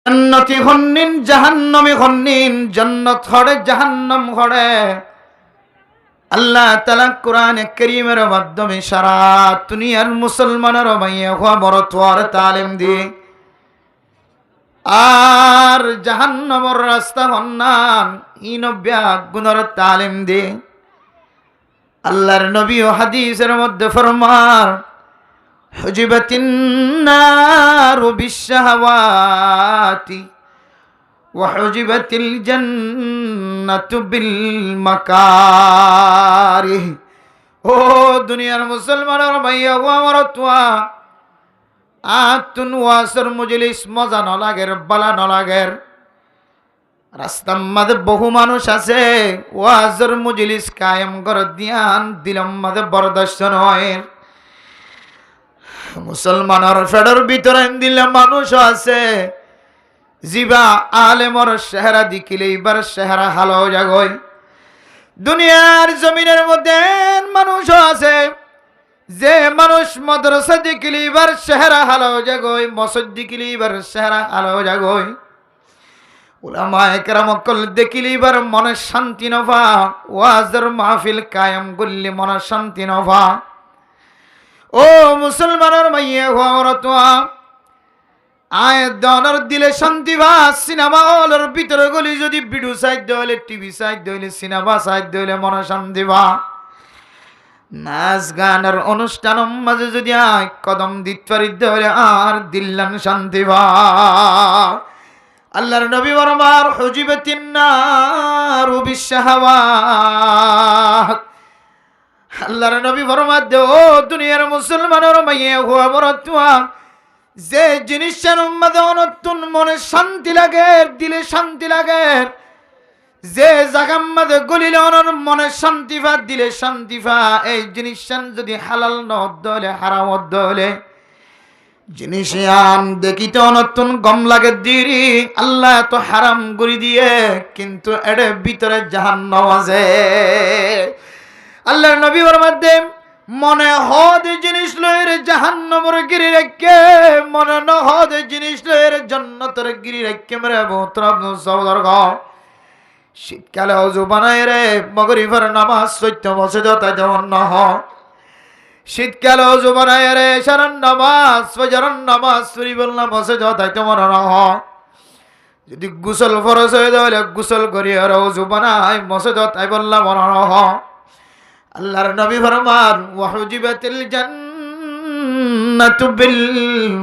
জান্নাতি হন্নিন জাহান্নামী হন্নিন, জান্নাত হড়ে জাহান্নাম হড়ে। আল্লাহ তাআলা কোরআনে কারীমের মাধ্যমে সারা দুনিয়ার মুসলমানের মাইয়া হওয়া বড় তোয়ার তালিম দিয়ে আর জাহান্নামের রাস্তা হন্নান ইনব্যা গুণের তালিম দিয়ে আল্লাহর নবী ও হাদিসের মধ্যে ফরমান হুজিবাতিন নারু বিশহাওয়াতি ওয়া হুজিবাতিল জান্নাতু বিল মাকারিহ। ও দুনিয়ার মুসলমানের ভাইয়া ও আমার তোয়া আতুন ওয়াসর মজলিস মজা ন লাগের বালা ন লাগের। রাস্তার মাঝে বহু মানুষ আছে ওয়াজের মজলিস কায়েম করে দিয়ান দিলাম মাঝে বরদাস্ত নয়। মুসলমানের ফেডার ভিতরে দিলে মানুষ আছে জিবা আলেমর চেহারা দেখিলে এবার চেহারা হালো জাগয়। দুনিয়ার জমিনের মধ্যে মানুষ আছে যে মানুষ মাদ্রাসা দেখিলে এবার চেহারা হালো জাগয়, মসজিদ দেখিলে এবার চেহারা হালো জাগয়। উলামায়ে কেরাম কল দেখিলে এবার মনে শান্তি নভা, ওয়াজের মাহফিল কায়েম করলে মনে শান্তি নভা। ও মুসলমানের মাইয়া হওয়ার তোয়া আয় দনার দিলে শান্তি ভা। সিনেমা হলের ভিতরে গলি যদি ভিডিও সাইড হইলে, টিভি সাইড হইলে, সিনেমা সাইড হইলে মনে শান্তি ভা। নাচ গানের অনুষ্ঠানের মাঝে যদি আয় কদম দিতে পারি হইলে আর দিল্লান শান্তি ভা। আল্লাহর নবী বরমার হুজিবাতিন নারু বিশহাওয়াত। আল্লাহর নবী ফরমান দে ও দুনিয়ার মুসলমানের মাইয়া হওয়া বড় তোয়া যে জিনিসের মধ্যে অনতুন মনে শান্তি লাগে, দিলে শান্তি লাগে, যে জায়গার মধ্যে গলিলে অনর মনে শান্তি পা, দিলে শান্তি পা। এই জিনিসটা যদি হালাল নহদ হলে হারাম হদ হলে জিনিস আন দেখিতে অনতুন গম লাগে দিরি আল্লাহ তো হারাম করে দিয়ে, কিন্তু এর ভিতরে জাহান্নাম আছে। আল্লাহর নবী ওর মধ্যে মনে হদ জিনিস লয়ের জাহান্নামের গিরি রেখে, মনে ন হদ জিনিস লয়ের জান্নাতের গিরি রেখে মেরে মোহতরম সওদর গ। শীতকালে অজু বানায় রে মাগরিবের নামাজ সত্য মসজিদ তাই যেমন ন হ। শীতকালে অজু বানায় রে সারান নামাজ ফজরের নামাজ পড়ি বললাম মসজিদ তাই তেমন ন হ। যদি গোসল ফরজ হয়ে যাবে গোসল করি আর অজু বানায় মসজিদ তাই বললাম ন হ। আল্লাহর নবী ফরমান ওয়া হুজিবাতিল জান্নাতু বিল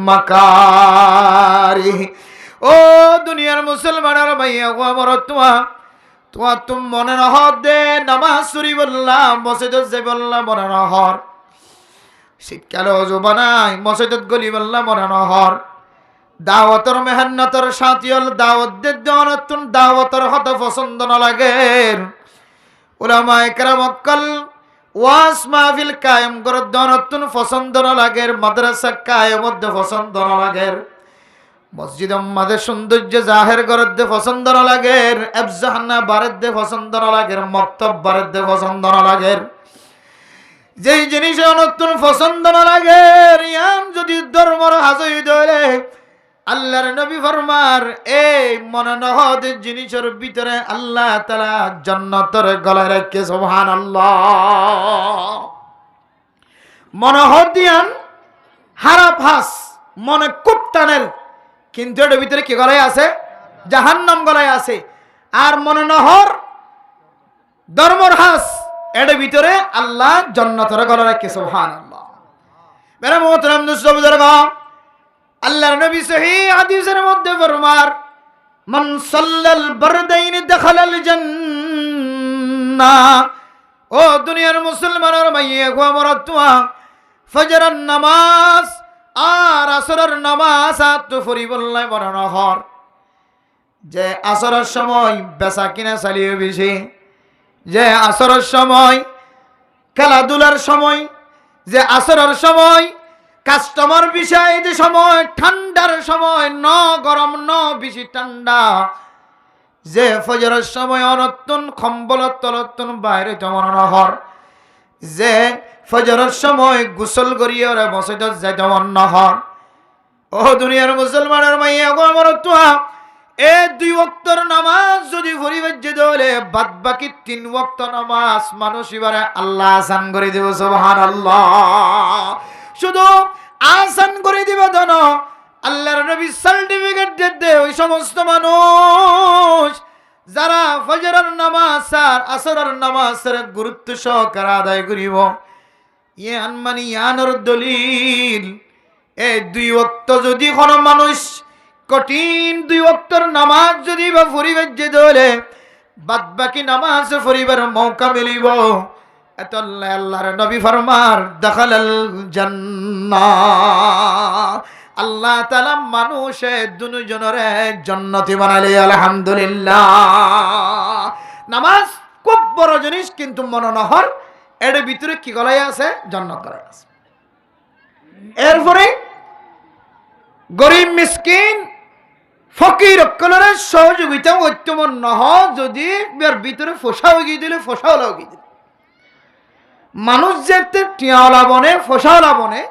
মাকারিহ। ও দুনিয়ার মুসলমানের ভাইয়া ও আমার তোয়া তুম মনে না হর দে নামাজ পড়ি বললাম মসজিদে যাই বললাম মনে না হর। শীতকালে অজু বানাই মসজিদত গলি বললাম মনে না হর। দাওয়াতের মেহনতের সাথী হল দাওয়াত দে নতুন দাওয়াতের হত পছন্দ না লাগে। উলামায়ে কেরাম কল ওয়াজ মাহফিল কায়েম করে নতুন পছন্দ না লাগে, মাদ্রাসা কায়েম পছন্দ না লাগে, মসজিদ মাঝে সৌন্দর্য জাহের করে দে পছন্দ না লাগে, এফজাহানা বারের দে পছন্দ না লাগে, মক্তব বারের দে পছন্দ না লাগে। যেই জিনিস নতুন পছন্দ না লাগে ইয়াম যদি ধর্মর হাজই দলে আল্লাহর নবী ফরমার এই মনে নহদ জিনিসের ভিতরে আল্লাহ তাআলা জান্নাতের গলায় রাখে। সুবহানাল্লাহ। মনে হদিয়ান হারাপ হাস মনে কুপটানের, কিন্তু এর ভিতরে কি গলায় আছে? জাহান্নাম গলায় আছে। আর মনে নহর ধর্মর হাস এর ভিতরে আল্লাহ জান্নাতের গলায় রাখে। সুবহানাল্লাহ। মেরা মোহতারাম দোস্ত বুজুর্গ, আল্লাহর নবী সহিহ হাদিসের মধ্যে ফরমার মান সাল্লাল বারদাইন দাখালাল জান্নাহ। ও দুনিয়ার মুসলমানের মাইয়া গো আমার তোয়া ফজরের নামাজ আর আসরের নামাজ তো ফরি বললাই বড় নহর। যে আসরের সময় বেচা কিনা চালিয়ে বেশি, যে আসরের সময় খেলাধুলার সময়, যে আসরের সময় কাস্টমার বিষয়, যে সময় ঠান্ডার সময় ন গরম ন বেশি ঠান্ডা, যে ফজরের সময় অনতুন কম্বলত তলতুন বাইরে জমন নহর, যে ফজরের সময় গোসল করিয়ে মসজিদত যাই জমন নহর। ও দুনিয়ার মুসলমানের মাইয়া গো আমার তোয়া, এ 2 ওয়াক্তের নামাজ যদি পরিবার্য দলে বাদ বাকি 3 ওয়াক্ত নামাজ মানুষ এবারে আল্লাহ আসান করে দেব। সুবহানাল্লাহ। শুধু আসান করে দিব দন, আল্লাহর নবী সার্টিফিকেট দিতে ওই সমস্ত মানুষ যারা ফজরের নামাজ আর আসরের নামাজের গুরুত্ব সহকারে আদায় করিব। ইয়ান মানে ইয়ানোর দলিল। এই 2 ওয়াক্ত যদি কোনো মানুষ কঠিন 2 ওয়াক্তের নামাজ যদি বা পরিবার্য দলে বাদ বাকি নামাজ পরিবার মৌকা মিলিব। এত আল্লাহর নবী ফরমার দাখালাল জান্নাহ, আল্লাহ তাআলা মানুষে দুজনরে জান্নাতি বানালে। আলহামদুলিল্লাহ। নামাজ খুব বড় জিনিস, কিন্তু মনোনহর এর ভিতরে কি গলাই আছে? জান্নাত গলাই আছে। এরপরে গরিব মিসকিন ফকির অকলের সহযোগিতা উত্তম নহ, যদি এর ভিতরে ফসাও গিয়ে দিলে ফসাও লাগিয়ে দিলে মানুষ যে টিয়াওয়ালা বনে ফসাওয়ালা বনে,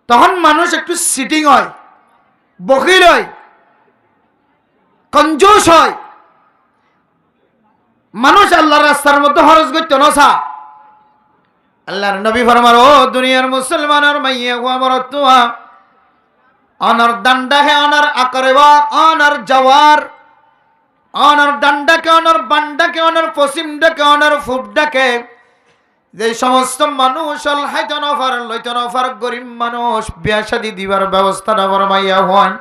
তখন মানুষ একটু সিটিং হয়, বকিল হয়, কঞ্জুস হয়। মানুষ আল্লাহর রাস্তার মধ্যে খরচ করতে নসা। আল্লাহর নবী ফরমার, ও দুনিয়ার মুসলমানের মাইয়া গো আমার তোয়া, অনার ডান্ডা হে অনার আকরেবা অনার জওয়ার, অনার ডান্ডাকে অনার বান্ডাকে অনার পশ্চিম ডাকে অনার ফুট ডাকে, যে সমস্ত মানুষ হাইতন অফার লইতন অফার গরিব মানুষ বিয়া শাদী দিবার ব্যবস্থা না ফরমাইয়া হন।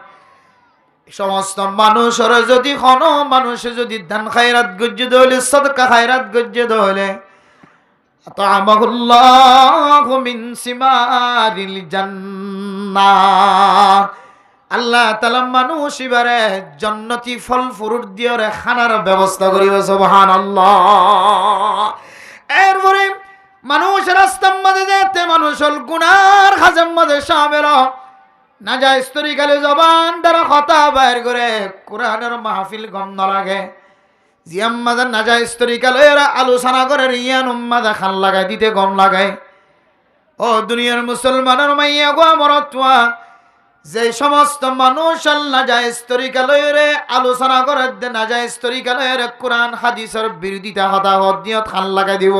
সমস্ত মানুষের যদি কোনো মানুষ যদি দান খায়রাত গজ্জে দলে, সদকা খায়রাত গজ্জে দলে, আতামাহুল্লাহু মিন সিমারিল জান্নাহ, আল্লাহ তাআলা মানুষ এবারে জান্নাতি ফল ফ্রুট দিয়ে খানার ব্যবস্থা করিব। সুবহানাল্লাহ। এরপরে মানুষ রাস্তার মধ্যে যেতে মানুষের গুনার খাজের মধ্যে সামেল নাজায়েজ তরিকালে জবান দ্বারা কথা বাইর করে কোরআনের মাহফিল গন্ধ লাগে। জিয়াম্মাদের নাজায়েজ তরিকালে এরা আলোচনা করে রিয়ান উম্মাদা খান লাগায় দিতে গম লাগায়। ও দুনিয়ার মুসলমানের মাইয়া গো আমার তোয়া, যে সমস্ত মানুষ নাজায়েজ তরিকালে আলোচনা করে নাজায়েজ তরিকালে কোরআন হাদিসের বিরোধিতা হতাহত দিয়ে খান লাগাই দিব।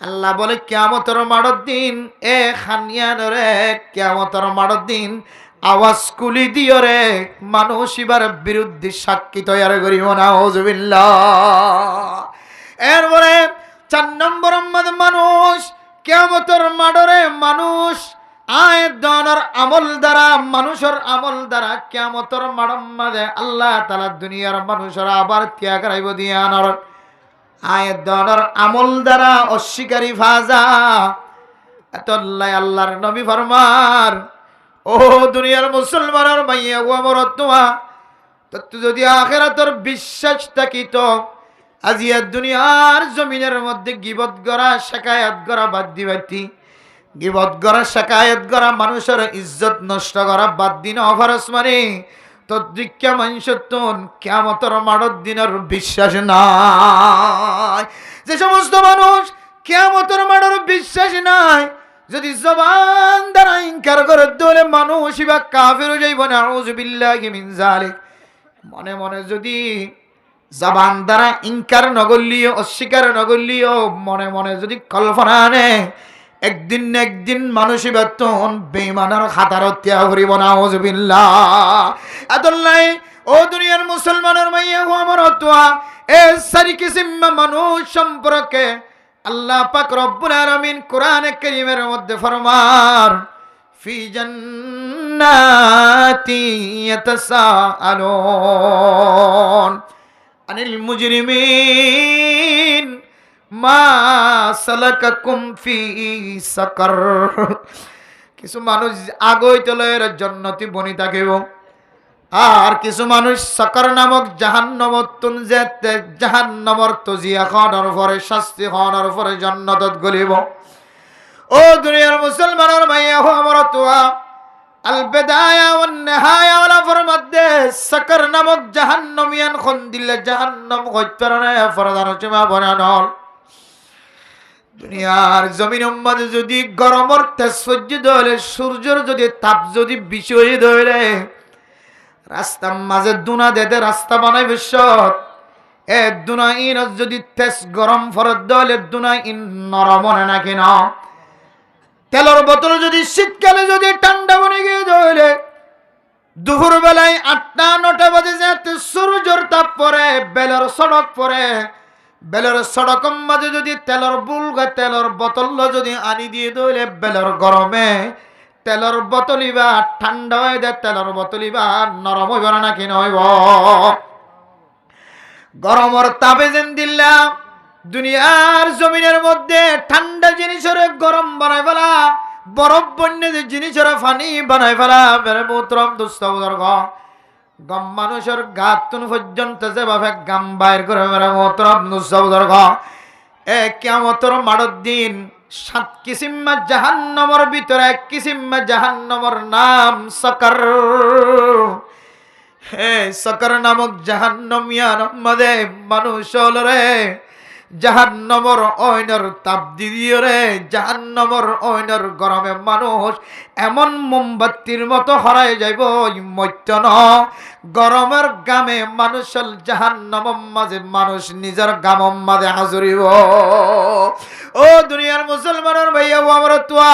আল্লাহ বলে কিয়ামতের মাড়র দিন এ খানিয়ানরে, কিয়ামতের মাড়র দিন আওয়াজ কুলি দিও রে মানুষ এবার বিরুদ্ধে সাক্ষী তৈরি করিব না। নাউজুবিল্লাহ। এরপরে 4 নম্বর মানুষ কিয়ামতের মাড়রে মানুষ আয়ের দানের আমল দ্বারা, মানুষের আমল দ্বারা কিয়ামতের মাড়র মাঝে আল্লাহ তাআলা দুনিয়ার মানুষের আবার ত্যাগ করাইব দিয়া আনার আয়ের দানের আমল দ্বারা অস্বীকারী ফাজা। এত আল্লাহর নবী ফরমার, ও দুনিয়ার মুসলমানের মাইয়া গো আমার তোয়া, তো যদি আখিরাতের বিশ্বাস থাকিত আজিয়া দুনিয়ার জমিনের মধ্যে গিবত করা শাকায়াত করা বাদ দিবাতি। গিবত করা শাকায়াত করা মানুষের ইজ্জত নষ্ট করা বাদ দিন অফারস মানে তো দীক্ষা মানুষত্বন কিয়ামতের মাড়র দিনের বিশ্বাস নাই। যে সমস্ত মানুষ কিয়ামতের মাড়র বিশ্বাস নাই, যদি জবান দ্বারা ইনকার করে দলে মানুষ বা কাফের হয়ে যাইব। নাউযুবিল্লাহি মিন যালিক। মনে মনে যদি জবান দ্বারা ইনকার নগরলিও অস্বীকার নগরলিও মনে মনে যদি কল্পনা আনে, একদিন না একদিন মানুষ বেতন বেঈমানের খাতার হত্যা করিব। নাউযুবিল্লাহ। আদল্লাই ও দুনিয়ার মুসলমানের মাইয়া গো আমার তোয়া, এ সারি কিসিম মানুষ সম্পর্কে আল্লাহ পাক রব্বুল আলামিন কোরআনে কারীমের মধ্যে ফরমান, ফি জান্নাতি ইয়াতাসাআলুন আনিল মুজরিমিন মা সালাকাকুম ফি সাকার। কিছু মানুষ আগই তলের জান্নাতি বনি থাকিব, আর কিছু মানুষ সাকার নামক জাহান্নামত যেতে জাহান্নামর তজিয়া খাওয়ানোর পরে শাস্তি খাওয়ানোর পরে জান্নাতত গলিব। ও দুনিয়ার মুসলমানের মাইয়া হো আমার তোয়া, আল বিদায়া ওয়ান নিহায়া ওয়ালাফর মধ্যে সাকার নামক জাহান্নামিয়ান খন দিলে জাহান্নাম কইতরনে ফরদান চমা বনানল। দুনিয়ার জমিনের মাঝে যদি গরমের তেজ সহ্য হলে সূর্যের যদি তাপ যদি বিষয় ধরে রাস্তার মাঝে দুনা দেতে রাস্তা বানাই বিশ্বত এ দুনা ইন যদি তেজ গরম ফরত দলে দুনা ইন নরম হয় না কেন তেলের বোতল যদি শীতকালে যদি ঠান্ডা বনে গিয়ে ধরে দুপুর বেলায় 8টা-9টা বাজে যেতে সূর্যের তাপ পরে বেলের সড়ক পরে বেলের সড়কের মাঝে যদি তেলের বুলগা তেলের বোতল যদি আনি দিয়ে দইলে বেলের গরমে তেলের বোতলই বা ঠান্ডা হয়ে যায় তেলের বোতলই বা নরম হইব না কি নইব গরমের তাপে যেন দিলাম দুনিয়ার জমিনের মধ্যে ঠান্ডা জিনিসের গরম বানাই ফেলা বরফ বন্যে জিনিসের পানি বানাই ফেলা বেড়ে মোহতরম দুস্থ বুজুর্গ গম মানুষের গাত তুন পর্যন্ত যেভাবে গাম বাইর করে মেরে মোহতরম দুস্থ বুজুর্গ এ কিয়ামতের মাড়র দিন 7 কিসিম জাহান্নামের ভিতরে 1 কিসিম জাহান্নামের নাম সাকার হে সাকার নামক জাহান্নামিয়ার মধ্যে মানুষ রে জাহান্নামের অইনের তাপ দিয়ে রে জাহান্নামের অইনের গরমে মানুষ এমন মোমবাতির মতো হরাই যাইব মত্য ন গরমের গামে মানুষের জাহান্নামের মাঝে মানুষ নিজের গামের মাঝে হাজুরিব ও দুনিয়ার মুসলমানের ভাইয়া ও আমার তোয়া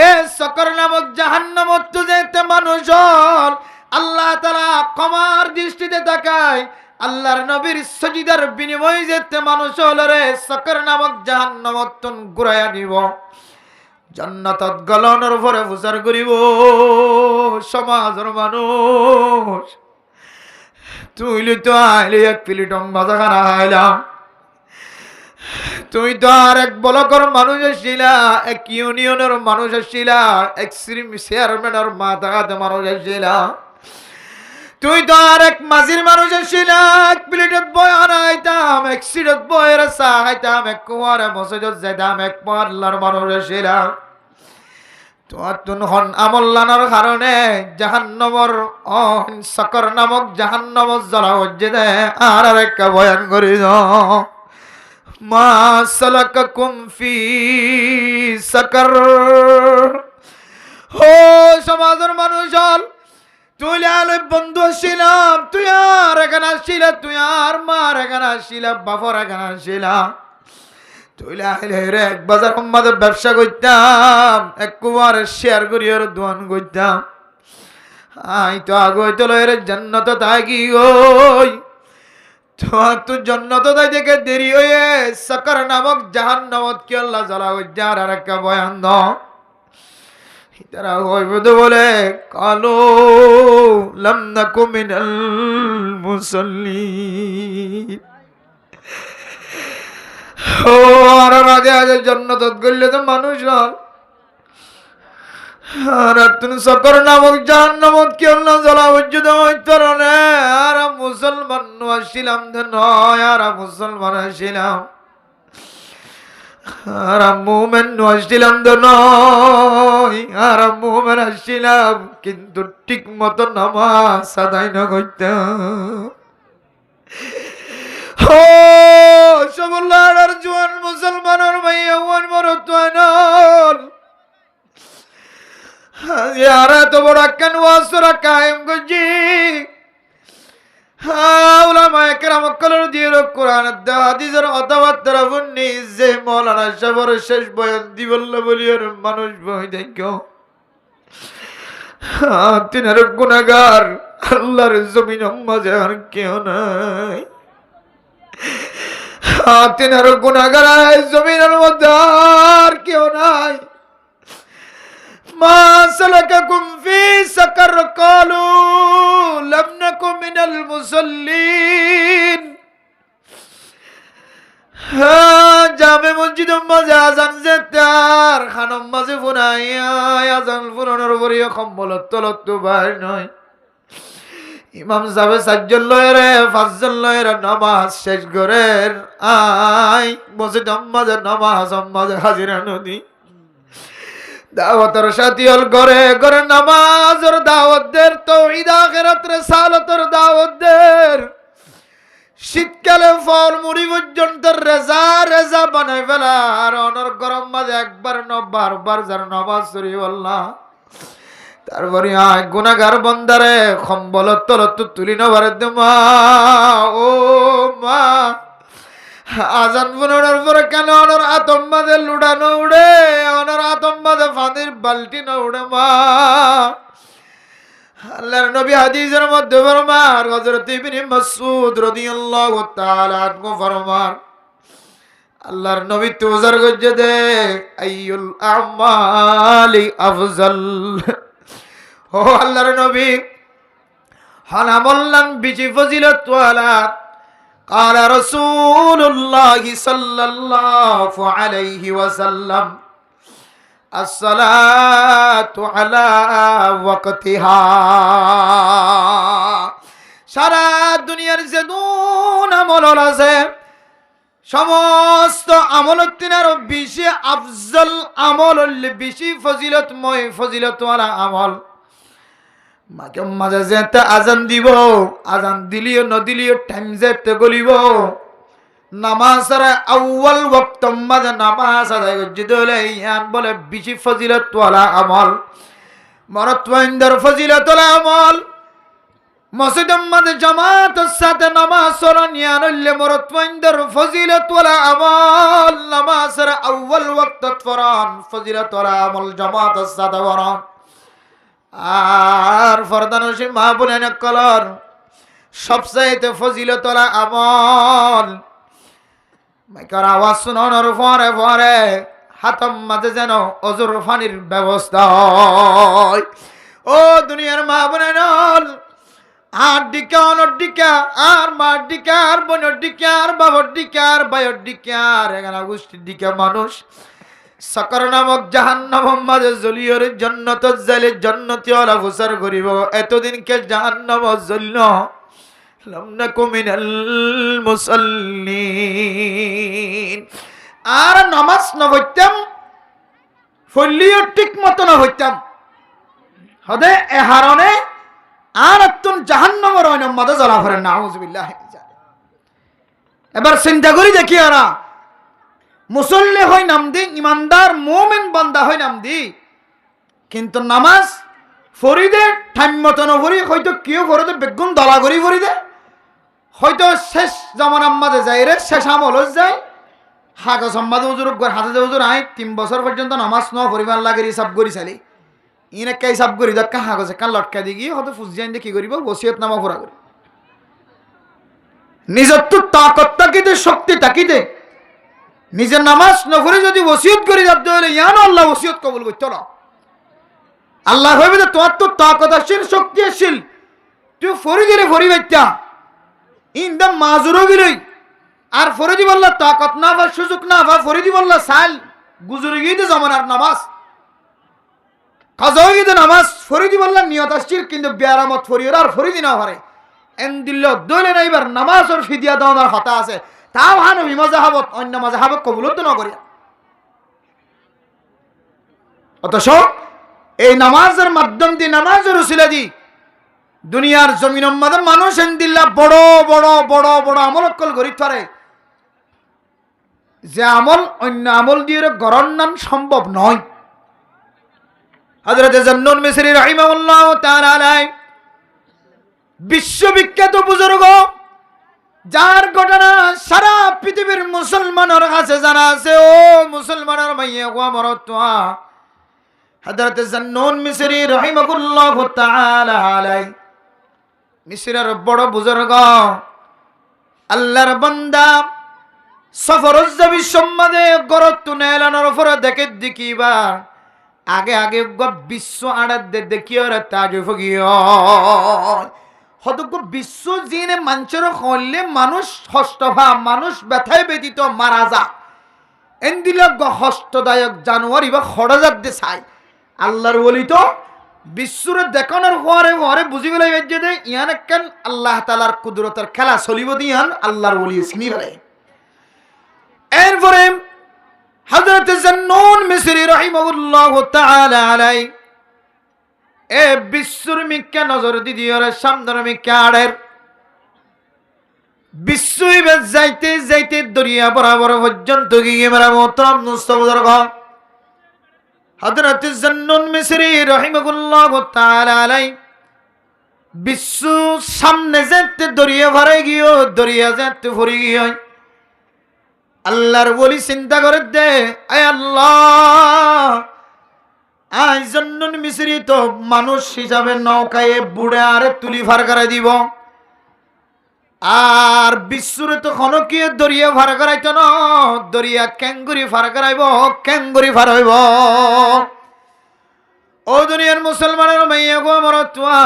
এ সকর নামক জাহান্নামত তো যেতে মানুষ আল্লাহ তাআলা ক্ষমার দৃষ্টিতে তাকায় আল্লাহর নবীর সজিদার বিনিময়ে যেতে মানুষ হলরে সকর নামক জাহান্নামত ঘুরাইয়া নিব জান্নাতত গলনের উপরে ফুসার করিব সমাজের মানুষ তুই তো আইলে 1 প্লেট ভাজা খানা খাইলাম তুই তো আর এক ব্লকের মানুষ আসছিলা 1 ইউনিয়নের মানুষ আসছিলা 1 চেয়ারম্যানের মাথা হাতে মানুষ আসছিলা তুই তো আর এক মাঝির মানুষ আসছিলা 1 প্লেটত বয় আনাইতাম 1 সিটত বয়ের চা খাইতাম 1 কুয়ারে মসজিদত যাইতাম 1 পাল্লার মানুষ আসছিলা তোমার তুন হন আমল্লানোর কারণে জাহান্নামের সকর নামক জাহান্নামের জ্বালা হচ্ছে দে আর একটা বয়ান করি দাও মা সালাকাকুম ফি সাকার ও সমাজের মানুষ তুই আলো বন্ধু আসছিলাম তুই আর এখানে আসছিলা তুই আর মার এখানে আসছিলা বাপর এখানে আসছিলা তুই আইলে রে 1 বাজার আমাদের ব্যবসা করতাম 1 কুয়ার শেয়ার করি আর দোয়ান করতাম আই তো আগে তো লয়ের জান্নাত থাকি ওই তো জান্নাত তাই দেখে দেরি হয়ে সাকার নামক জাহান্নামত কি আল্লাহ জ্বালা হজ্জার আর একটা বয়ান দাও তারা হইবদ বলে কালো লাম নাকু মিনাল মুসাল্লিন ও আর আগে আগে জান্নাত গইলে তো মানুষ আর তুমি সকর নামক জাহান্নামত কি আল্লাহ জ্বালা হজ্জুদ হইতরনে আর মুসলমান আসছিলাম নয় আর মুসলমান আসছিলাম আর মুমিন আসছিলাম নয় আর মুমিন আসছিলাম কিন্তু ঠিক মতো নামাজ আদায় না করতাম ও সবুল্লার জোয়ান মুসলমানের ভাইয়া ওয়ান মরত্বানল यार तो बड़ा कनवासरा कायम गुजी उलमाए किराम कलर दिए कुरान हादिসের অথবা তরফুন্নি যে মাওলানা সাহেবের শেষ বয়ান দিবল্লা বলিয়ার মানুষ বই দেখো তিনার গুনাহগার আল্লাহর জমিন মাঝে আর কেউ নাই তিনার গুনাহগার জমিনের মধ্যে আর কেউ নাই ما سلككم في سقر قالوا لم نكن من المصلين জামে মসজিদ মাঝে আজান যেতার খানম মাঝে ফুনাই আজান ফুরানোর পরিও কম্বলত তলত তো বাইর নয় ইমাম সাহেব 4 জন লয়েরে 5 জন লয়েরে নামাজ শেষ করেন আই মসজিদ মাঝে নামাজ মাঝে হাজিরা নদী দাওয়াতের সাথী হল ঘরে ঘরে নামাজের দাওয়াত দের তাওহীদ আখিরাত রিসালাতের দাওয়াত দের শীতকালে ফল মুড়ি পর্যন্ত রেজা রেজা বানাই ফেলা আর অনর গরম মাঝে একবার বারবার যার নামাজ শরীফ আল্লাহ তারপরে আয় গুনাহগার বান্দারে কম্বল তলত তুলি নবার মা ও মা আজান বুনোর পরে কেন অনর আতম মাঝে লুডানো উড়ে অনর আতম মাঝে ফাঁদির বালতি না উড়ে মা আল্লাহর নবী হাদিসের মধ্যে ফরমান হযরত ইবনে মাসউদ রাদিয়াল্লাহু তাআলা আনহু ফরমান আল্লাহর নবী তুজার গজ্জে দে আইয়ুল আমালি আফজাল ও আল্লাহর নবী হানামল্লান বিজি ফজিলত ওয়ালা قال رسول الله صلى الله عليه وسلم আসসালাতু আলা ওয়াক্তিহা সারা দুনিয়ার যে দুন আমল আছে সমস্ত আমল তিনার বেশি আফজল আমল বেশি ফজিলতময় ফজিলতওয়ালা আমল মাকে মাঝে যেতে আজান দিব আজান দিলিও নদিলিও টাইম যেতে গলিব নামাজের আউয়াল ওয়াক্ত মাঝে নামাজ আদায় করতে হলে ইয়ান বলে বেশি ফজিলতওয়ালা আমল মরত্বইন্দার ফজিলতওয়ালা আমল মসজিদের মাঝে জামাতের সাথে নামাজ পড়ান ইয়ান হইলে মরত্বইন্দার ফজিলতওয়ালা আমল নামাজের আউয়াল ওয়াক্ত পড়ান ফজিলতওয়ালা আমল জামাতের সাথে পড়ান আর ফরদানসী মা বোনেন কলর সবচাইতে ফজিলতওয়ালা আমল মাইকার আওয়াজ শোনানোর পরে পরে হাতম মাঝে যেন অজুর পানির ব্যবস্থা হয় ও দুনিয়ার মা বোনেন আর ডিকা অনর ডিকা আর মার ডিকা আর বোনের ডিকা আর বাবার ডিকা আর ভাইয়ের ডিকা আর এখানে গোষ্ঠীর ডিকা মানুষ সকর নামক জাহান্নাম মাঝে জ্বলিয়র জান্নাত জালে জান্নাতি ওয়ালা গোসর করিব এতদিনকে জাহান্নাম জ্বলল লাম নাকু মিনাল মুসাল্লিন আর নামাজ না পড়তাম ফলিও ঠিক মতো না হইতাম হদে এ হারণে আর তুন জাহান্নামের ওইনাম মাঝে জ্বলা করে নাউযুবিল্লাহ এবার চিন্তা করি দেখি না মুসল্লি হয় নাম দি ইমানদার মুমিন বান্দা হয় নাম দি কিন্তু নামাজ ফরিদে টাইম মতো নফরি হয়তো কেউ ফরিদে বেগুন দলা করি ফরিদে হয়তো শেষ জামানার মাঝে যায় রে শেষ আমল যায় হাগা সম্বাদ হুজুর হাতে হুজুর আই 3 বছর পর্যন্ত নামাজ ন পরিবার লাগে হিসাব করি চালি ইনে কে হিসাব করি দক্কা হাগজে কান লটকা দি গিয়ে হয়তো ফুসজাইন দিয়ে কি করিব ওসিয়ত নামা পুরা করি নিজের তো তাকত তাকিতে শক্তি তাকিতে নিজের নামাজ নফরে যদি ওসিয়ত করে যাতে হলে ইয়ান আল্লাহ ওসিয়ত কবুল করতে না আল্লাহ হইবে যে তোমার তো তাকত আসিল শক্তি আসিল তুই ফরি দিলে ফরি বাইতা ইন্দা মাজুরও গিলই আর ফরি দিব আল্লাহ তাকত না বা সুযোগ না বা ফরি দিব আল্লাহ সাল গুজরে গিয়ে জামানার নামাজ কাজা গিয়ে নামাজ ফরি দিব আল্লাহ নিয়ত আসছিল কিন্তু বেয়ারামত ফরিওর আর ফরি দিনা পারে এন দিল দলে না এবার নামাজ ওর ফিদিয়া দেওয়ার হতা আছে তাও হানো মাযহাবত অন্য মাযহাবত কবুলত না করি অথচ এই নামাজের মাধ্যম দিয়ে নামাজের উসিলা দি দুনিয়ার জমিনের মধ্যে মানুষ এনদিল্লা বড় বড় বড় বড় আমল কল করি পারে যে আমল অন্য আমল দিয়ে গণনান সম্ভব নয় হযরত জান্নুন মিসরি রাহিমাহুল্লাহ তাআলা আলাইহি বিশ্ববিখ্যাত বুজুর্গ যার ঘটনা সারা পৃথিবীর মুসলমানের কাছে জানা আছে ও মুসলমানের মাইয়া গো মরতওয়া হযরত জান্নুন মিসরি রাহিমাহুল্লাহ তাআলা আলাইহি মিসরের বড় বুজুর্গ আল্লাহর বান্দা সফরজ যাবি সম্মানে গরত নেলানোর উপরে দেখে দেখিবা আগে আগে বিশ্ব আড়াত দেখিও রে তাজে ফগিও হতক বিশ্ব জিনে মানুষের হলে মানুষ হস্তভা মানুষ ব্যথায় ব্যতীত মারা যা এন্দিল হস্তদায়ক জানুয়ারি বা খড়জাত দে চাই আল্লাহর বলি তো বিশ্বরে দেখানোর হওয়ারে হওয়ারে বুঝি গেলে যে ইয়ান একখান আল্লাহ তালার কুদরতের খেলা চলিব দিয়ান আল্লাহর বলি চিনি ফেলে এরপরে হযরত জান্নুন মিসরি রাহিমাহুল্লাহ তাআলা আলাইহি এ বিশ্বর মিক্কা নজর দিদিওর সামনের মিক্কা আড়ের বিশ্বইবে যাইতে যাইতে দরিয়া বরাবর পর্যন্ত গিয়ে মেরা মোহতরম মুস্তফার ঘর হযরত জান্নুন মিসরি রাহিমাহুল্লাহ তাআলা আলাই বিশ্ব সামনে যেতে দরিয়া ভরে গিয়ে দরিয়া যেতে ভরে গিয়ে আল্লাহর ওলি চিন্তা করে দে আয় আল্লাহ আই জান্নুন মিসরি তো মানুষ হিসাবে নৌকায় বুড়ে আরে তুলি ফার করে দিব আর বিশ্বরে তো খনকিয়ে দরিয়া ফার করাইতো না দরিয়া ক্যাঙ্গুরি ফার করাইব ক্যাঙ্গুরি ফার হইব ও দুনিয়ার মুসলমানের মাইয়া গো আমার তুয়া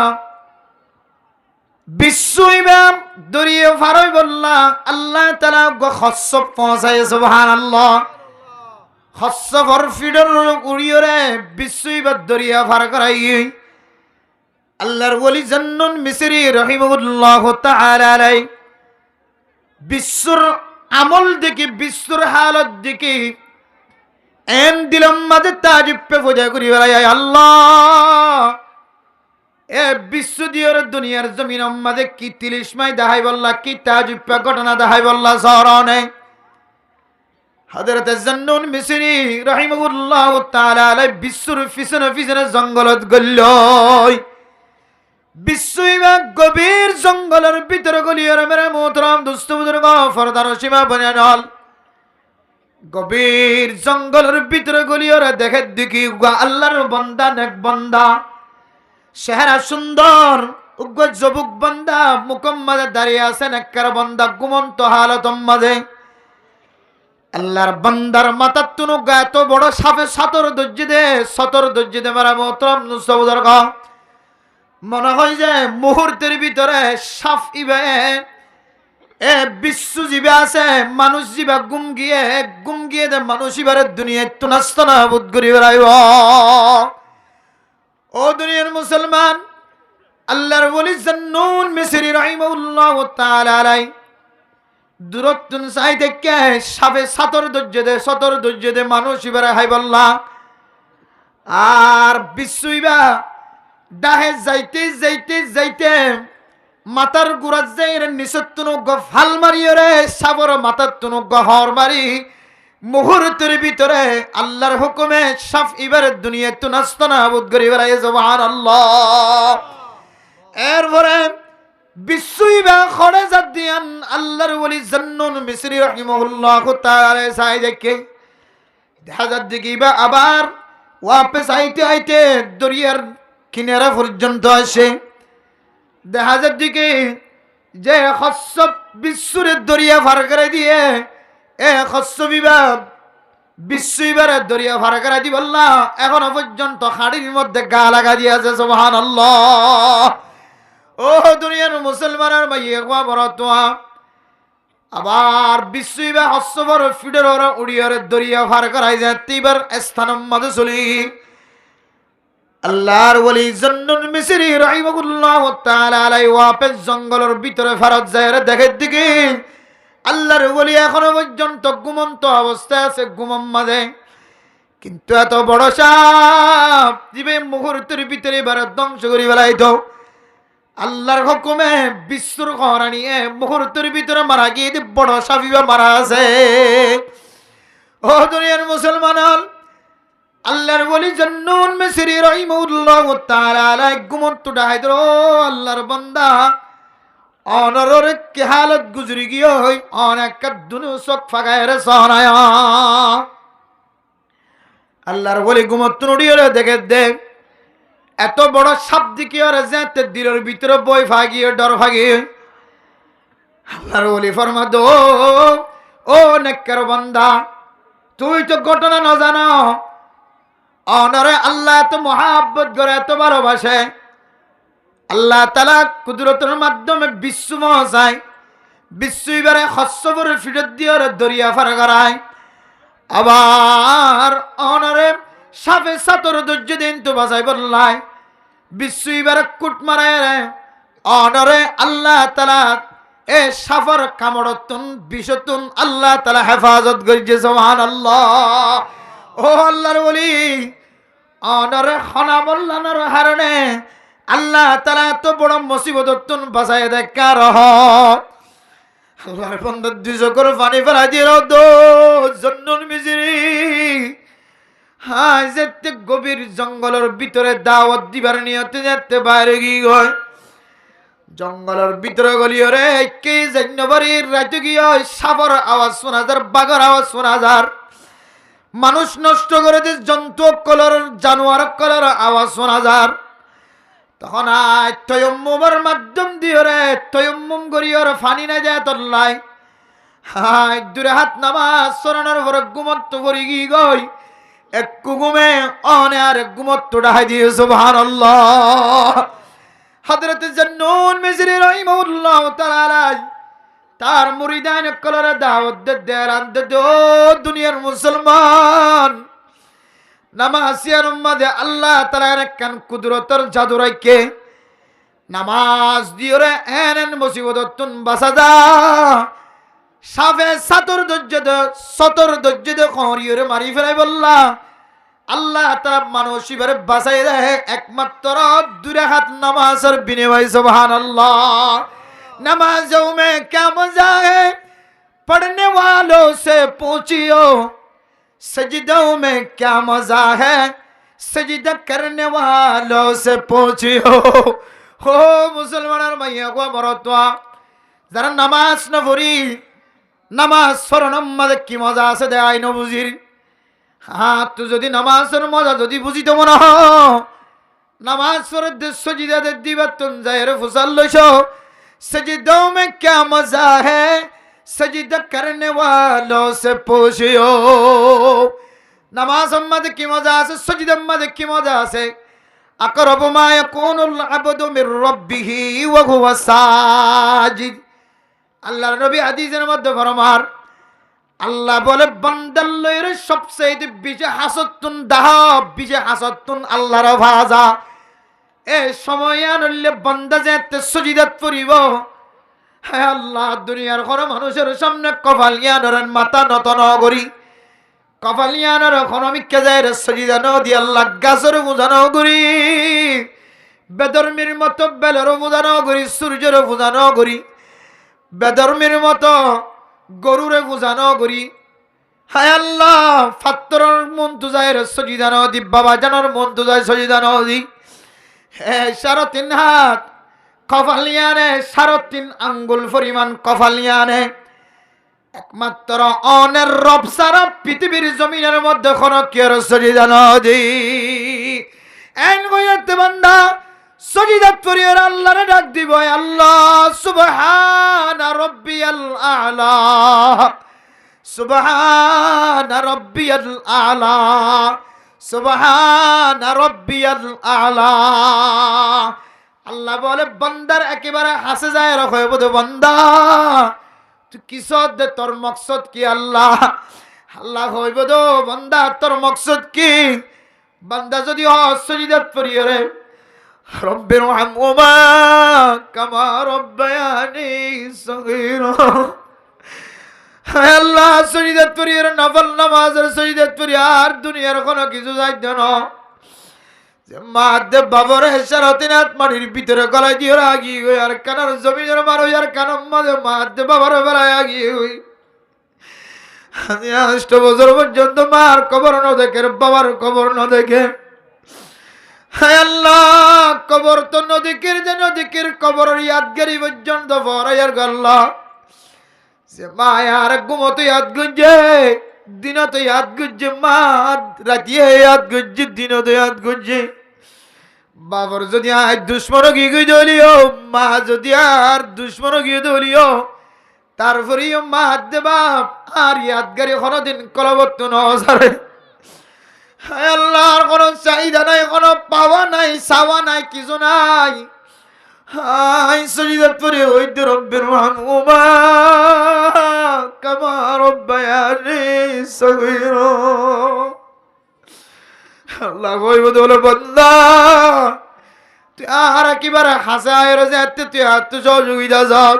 বিশ্ব ইমাম দরিয়া ফার হইব না আল্লাহ তাআলা গো খসব পৌঁছায় সুবহানাল্লাহ খসবর ফিডর উড়িয়রে বিশ্ব ইবাদ দরিয়া ফার করাই আল্লাহর ওলি জান্নুন মিসরি রাহিমাহুল্লাহ তাআলা আলাই বিশ্বর আমল দেখি বিশ্বর হালত দেখি এন দিলম মাঝে তাজিব পে পূজা করি বেড়াই আল্লাহ এ বিশ্ব দিয়র দুনিয়ার জমিন মাঝে কি তিলিশমাই দেখাই বললা কি তাজিব পে ঘটনা দেখাই বললা শহরনে হযরত জান্নুন মিসরি রাহিমাহুল্লাহ তাআলা আলাই বিশ্বর পিছনে পিছনে জঙ্গলত গল্ল বিশ্বইবা গভীর জঙ্গলের ভিতরে গলিয়ার মেরে মোহতরম দুস্থ বুজুর্গ ফরদার সীমা বনাল গভীর জঙ্গলের ভিতরে গলিয়ার দেখে দেখি আল্লাহর বান্দা নেক বান্দা চেহারা সুন্দর উগ্র যুবক বান্দা মুকম্মাদে দাঁড়িয়ে আছেন একবার বান্দা ঘুমন্ত হালতম মাঝে আল্লাহর বান্দার মাথার তুনু এত বড় সাপে সতর ধৈর্য দে মারা মোহতরম দুস্থ বুজুর্গ মনে হয় যে মুহূর্তের ভিতরে সাফ ইবে এ বিশ্ব জীবে আছে মানুষ জীবা গুম গিয়ে দে মানুষ ইবারে দুনিয়ায় তুনাস্তনা বুধ করি বেড়াইব ও দুনিয়ার মুসলমান আল্লাহর ওলি জান্নুন মিসরি রাহিমাহুল্লাহ তাআলা আলাই দূরত্বন চাই দেখে সাপে সতর ধৈর্য দে মানুষ ইবারে হাই বললা আর বিশ্ব ইবা ডাহে যাইতে যাইতে যাইতে মাতার গুড়ার যাই নিচের তুনুক ফাল মারিও রে সাবর মাতার তুনুক হর মারি মুহূর্তের ভিতরে আল্লাহর হুকুমে সাফ ইবারে দুনিয়া তুনাস্তনা বুধ করি বেড়াই সুবহানাল্লাহ এরপরে বিশ্বইবা খড়ে জাত দিয়ান আল্লাহর ওলি জান্নুন মিসরি রাহিমাহুল্লাহ তাআলা সাই দেখে দেখা যাত দিকিবা আবার ওয়াপস আইতে দরিয়ার কিনারা পর্যন্ত আসে দেখা যার দিকে যে খসব বিশ্বরের দরিয়া ফার করে দিয়ে এ খসব বিভাগ বিশ্ব ইবারের দরিয়া ফার করে দি বললা এখনো পর্যন্ত খাড়ির মধ্যে গা লাগা দিয়েছে সুবহানাল্লাহ ও দুনিয়ার মুসলমানের মাইয়া গোয়া বড় তোয়া আবার বিশ্ব ইবা খসবর ফিডের ওরা উড়িয়ারের দরিয়া ফার করাই যায় তিবার স্থানম মাঝে চলি আল্লাহর ওলি জান্নুন মিসরি রাহিমাহুল্লাহ তাআলা আলাই ওয়াপেস জঙ্গলের ভিতরে ফেরত যায় দেখে দিকে আল্লাহর ওলি এখনো পর্যন্ত ঘুমন্ত অবস্থায় আছে ঘুমম মাঝে কিন্তু এত বড় সাপ জীবে মুহূর্তের ভিতরে এবার ধ্বংস করি বেলাইতো আল্লাহর হুকুমে বিশ্বর খরা নিয়ে মুহূর্তের ভিতরে মারা গিয়ে বড় সাপিবা মারা আছে ও দুনিয়ার মুসলমান আল্লাহর ওলি জান্নুন মিসরি রাহিমাহুল্লাহ তাআলা আলাই ঘুমন্ত ডাহাই ধরো আল্লাহর বান্দা অনরের কি হালত গুজরি গিয়ে হই অনেক দুনু চোখ ফাঁকায় রে সহনায় আল্লাহর ওলি ঘুমন্ত নড়িয়ে দেখে দেখ এত বড় শব্দ কি আর যেতে দিলের ভিতরে বই ফাগিয়ে ডর ফাগিয়ে আল্লাহর ওলি ফরমা দো ও নেককার বান্দা তুই তো ঘটনা না জানো অনরে আল্লাহ এত মহাব্বত করে এত ভালোবাসে আল্লাহ তাআলা কুদরতের মাধ্যমে বিশ্ব মহাশয় বিশ্ব এবারে খসবর ফিরত দিয়ে দরিয়া ফার করায় আবার অনরে সাফে সাতর ধৈর্য দিন তো বাঁচাই বললাই বিশ্ব এবারে কুট মারায় অনরে আল্লাহ তাআলা এ সাফর কামড়তুন বিষতুন আল্লাহ তাআলা হেফাজত করেছে সুবহানাল্লাহ ও আল্লাহর ওলি অনরে খনা বললানোর হারণে আল্লাহ তাআলা তো বড় মুসিবত তুন বাঁচায় দেখার আল্লাহর বান্দা দুই চোখের পানি ফেলাই দিয়ে দো জন্নুল মিজরি হায় যেতে গভীর জঙ্গলের ভিতরে দাওয়াত দিবার নিয়তে যেতে বাইরে গিয়ে গয় জঙ্গলের ভিতরে গলিও রে কে জান্নবাড়ির রাতে গিয়ে সাপর আওয়াজ শোনা যার বাঘের আওয়াজ শোনা যার মানুষ নষ্ট করে দিয়ে জন্তু কলর জানোয়ার কলর আওয়াজ শোনা যার তখন আয় তয়ম্মুমের মাধ্যম দিয়ে রে তয়ম্মুম করিও রে ফানি না যায় তোর লাই হায় দূরে হাত নামাজ সরানোর পরে গুমত্ত করি গি গই এক ঘুমে অনে আর এক গুমত্ত ডাহাই দিয়ে সুবহানাল্লাহ হযরত জন্নুল মিজরি রাহিমাহুল্লাহ তাআলা তার মুরিদান কলরে দাওয়াত দে রান্দে দো দুনিয়ার মুসলমান নামাজিয়ার উম্মতে আল্লাহ তাআলার কান কুদরতের জাদু রাখে নামাজ দিওরে এনেন মুসিবততুন বাসাদা সাফে সাতর দজ্জে খরিয়রে মারি ফেলাই বললা আল্লাহ তাআলা মানুষ ইবারে বাঁচাই দেয় একমাত্র দুই হাত নামাজের বিনিময়ে সুবহানাল্লাহ नमाजों में क्या मजा है पढ़ने वालों से पूछियो सजदों में क्या मजा है सजदा करने वालों से पूछियो हो मुसलमानर माइया को मरतवा जरा नमाज न पढ़ी नमाज পড়ানোর মধ্যে কি মজা আছে দেয় না বুঝির হ্যাঁ তুই যদি নামাজের মজা যদি বুঝিতে মনে হ নামাজ পড়ে সজিদা দিবা তুন যায় রে ফুসাল লইছো सजदों में क्या मजा है सजदा करने वालों से पूछियो नमाज मद की मजा से सजदा मद की मजा से अकरब मा यकूनुल अब्दु मिर रब्बिही व हुवा साजिद আল্লাহর নবী হাদিসের মধ্যে ফরমান আল্লাহ বলে বান্দার লইরে সবচেয়ে বেশি হাসতুন দাহ বেশি হাসতুন আল্লাহর ভাজা এ সময় আনলে বান্দা যেতে সজিদাত পড়িব হে আল্লাহ দুনিয়ার কোন মানুষের সামনে কপালিয়ানোর মাথা নত ন করি কপালিয়ানোর কোনমিকে যায় রে সজিদা ন দি আল্লাহ গাছর বুঝানো করি বেদর্মীর মতো বেলর বুঝানো করি সূর্যের বুঝানো করি বেদর্মীর মতো গরুরে বুঝানো করি হায় আল্লাহ ফাত্তরের মন তো যায় রে সজিদা ন দি বাবা জানার মন তো যায় সজিদা ন দি সাড়ে তিন হাত কপালিয়ানে সাড়ে তিন আঙ্গুল পরিমাণ কপালিয়ানে একমাত্র অনের রব সারা পৃথিবীর জমিনের মধ্যে কোন কের সজিদা নদী এন গয়াতে বান্দা সজিদাত পরিয়ার আল্লাহরে ডাক দিব আল্লাহ সুবহানা রাব্বিয়াল আলা সুবহানা রাব্বিয়াল আলা সুবহান রাব্বিয়াল আলা আল্লাহ বলে বান্দার একেবারে হাসে যায় রাখো বলে বান্দা তুই কিসত দে তোর মকসদ কি আল্লাহ আল্লাহ হইব দো বান্দা তোর মকসদ কি বান্দা যদি সজিদাত পড়িয়ে রে রব্বির রহমহুমা কামা রব্বায়ানি সগীরা আল্লাহ সজিদাত পড়িয়ে নফল নামাজের সজিদাত পড়িয়ে আর দুনিয়ার কোনো কিছু যাইত না যে মাদে বাবার হেসারতিনাত মাটির ভিতরে গলায় দিয়ে আগি হই আর কানার জমিনের মারো আর কানম মাঝে মাদে বাবার বেলায় আগি হই 8 বছর পর্যন্ত মার কবর ন দেখে বাবার কবর ন দেখে হায় আল্লাহ কবর তো নদীকের যে নদীকের কবর ইয়াদগারি পর্যন্ত ফরাইয়ার গল্লা যে মায়ার ঘুমতো ইয়াদ গুঞ্জে দিনতো ইয়াদ গুঞ্জে মা রাতিয়ে ইয়াদ গুঞ্জে দিনতো ইয়াদ গুঞ্জে বাবার যদি আর দুশ্মন গিয়ে গিয়ে দলিও মা যদি আর দুশ্মন গিয়ে দলিও তারপরেও মা হাত দেবা আর ইয়াদগারি কোনোদিন কলবত্ত নজারে আল্লাহর কোনো চাহিদা নাই কোনো পাওয়া নাই চাওয়া নাই কিছু নাই হাই সজিদাত পড়ে হইতে রব্বির রহমহুমা কামা রব্বায়ানি সগীরা আল্লাহ কইব বলে বান্দা তুই আর একেবারে হাসায় যেতে তুই হাত সহযোগিতা যাও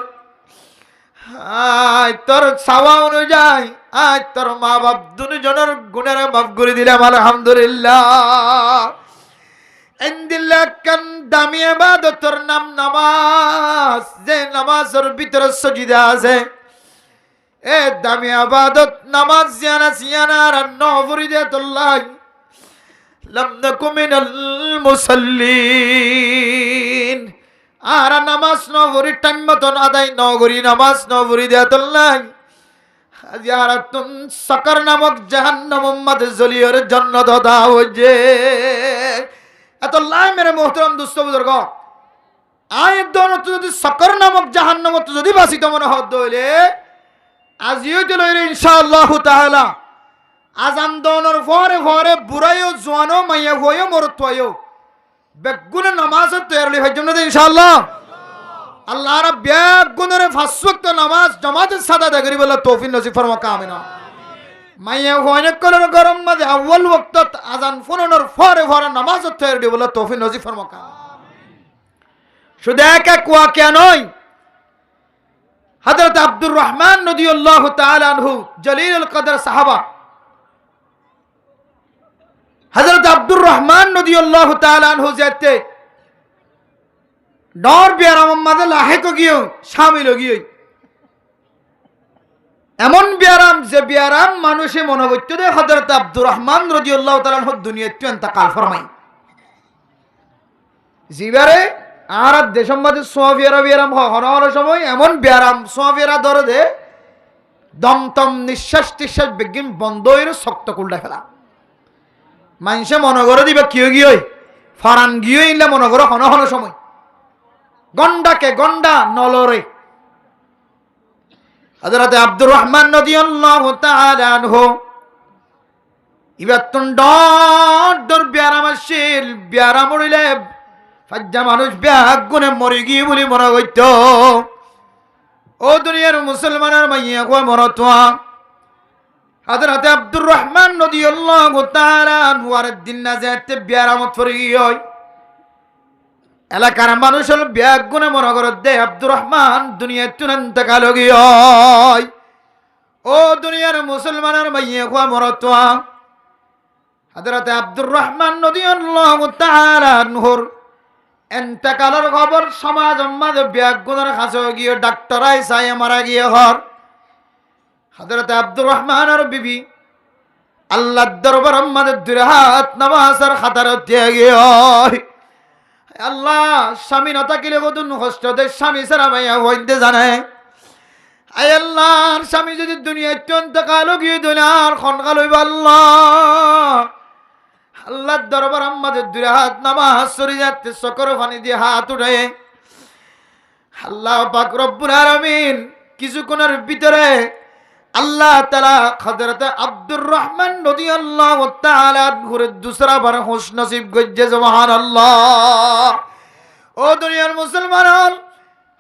আয় তোর চাওয়া অনুযায়ী আজ তোর মা বাপ দুজনের গুণের মাফ করে দিলাম আলহামদুলিল্লাহ এন্দিল্লাকান দামি ইবাদতের নাম নামাজ যে নামাজের ভিতরে সজিদা আছে এ দামি আবাদত নামাজ জিয়ানা সিয়ানা রান্না ফরিদাতুল্লাহ লাম নাকু মিনাল মুসাল্লিন। আর নামাজ নগরী টাইম মতন আদায় নগরী নামাজ নগরী দেয়াতুল্লাহ জিয়ারাতুন সাকার নামক জাহান্নাম উম্মতে জলিয়র জান্নাত দাও যে এতুল্লাহ মেরে মোহতরম দোস্ত বুজুর্গ আয়ের দৌলত যদি সাকার নামক জাহান্নাম যদি বাসিত মনে হদ হইলে আজিও তো লইরে ইনশাআল্লাহ তাআলা আজান দোনোর পরে পরে বুড়াইও জওয়ানো মাইয়া হইও মরত হইও বেগুনে নামাজ তৈরি হয় জন্য ইনশাআল্লাহ আল্লাহ রাব বেগুনের পাঁচ ওয়াক্ত নামাজ জামাতের সাদা দাগরি বলা তৌফিক নসিব ফরমা কামিনা মাইয়া হইনে করার গরম মাঝে আউয়াল ওয়াক্ত আজান ফোনর পরে পরে নামাজ তৈরি বলা তৌফিক নসিব ফরমা কামিনা। শুধু এক এক ওয়াকিয়া নয়, হযরত আব্দুর রহমান রাদিয়াল্লাহু তাআলা আনহু জলিলুল কদর সাহাবা হযরত আব্দুর রহমান রাদিয়াল্লাহু তাআলা আনহু যেতে ডর বিয়ারাম মাঝে লাহেক গিয়ে শামিল গিয়ে এমন বিয়ারাম যে বিয়ারাম মানুষে মনে করতে দে হযরত আব্দুর রহমান রাদিয়াল্লাহু তাআলা আনহু দুনিয়াতে ইন্তেকাল ফরমাই জিবারে আর দেশের মাঝে সোয়াবিয়ারা বিয়ারাম হওয়ার সময় এমন বিয়ারাম সোয়াবিয়ারা ধরে দে দমতম নিঃশ্বাস টিশ্বাস বিজ্ঞান বন্ধ হয়ে শক্ত কুলটা ফেলা মানুষে মনে করে দিবে কিয় গিয়ে ফারান গিয়ে ইনলে মনে করো হন হন সময় গন্ডাকে গন্ডা নলরে। হযরত আব্দুর রহমান রাদিয়াল্লাহু তাআলা আনহু ইবাতুন ডর বিয়ারাম আসিল বিয়ারাম উড়িলে ফাজ্জা মানুষ ব্যাগ গুনে মরে গিয়ে বলি মনে হইত। ও দুনিয়ার মুসলমানের মাইয়া কয় মরতোয়া হযরত আব্দুর রহমান রাদিয়াল্লাহু তাআলা আনহু আর দিন না যেতে বিয়ারামত পড়ে গিয়ে এলাকার মানুষ হল ব্যাগ গুনে মনে করে দে আব্দুর রহমান দুনিয়ার ইন্তেকাল গিয়ে। ও দুনিয়ার মুসলমানের মাইয়া কয় মরতোয়া হযরত আব্দুর রহমান রাদিয়াল্লাহু তাআলা আনহুর ইন্তেকালের খবর সমাজ মাঝে ব্যাগ গুনের কাছে গিয়ে ডাক্তার আইসায় মারা গিয়ে হর হযরত আব্দুর রহমানের বিবি আল্লাহর দরবার মাঝে দুই হাত নামাজের খাতার দিয়ে গিয়ে আল্লাহ স্বামী না থাকিলে কতন কষ্ট দেয় স্বামী ছাড়া ভাইয়া হইতে জানে আয় আল্লাহর স্বামী যদি দুনিয়ায় ইন্তেকাল গিয়ে দুনিয়ার খনকাল হইব আল্লাহ আল্লাহর দরবার আমাদের দুই হাত নামাজ সরি যাচ্ছে চকর পানি দিয়ে হাত উঠে আল্লাহ পাক রব্বুল আলামিন কিছুক্ষণের ভিতরে আল্লাহ তাআলা হযরত আব্দুর রহমান রাদিয়াল্লাহু তাআলা ঘুরে দুসরা বার হুশ নসিব গজ্জে সুবহানাল্লাহ। ও দুনিয়ার মুসলমান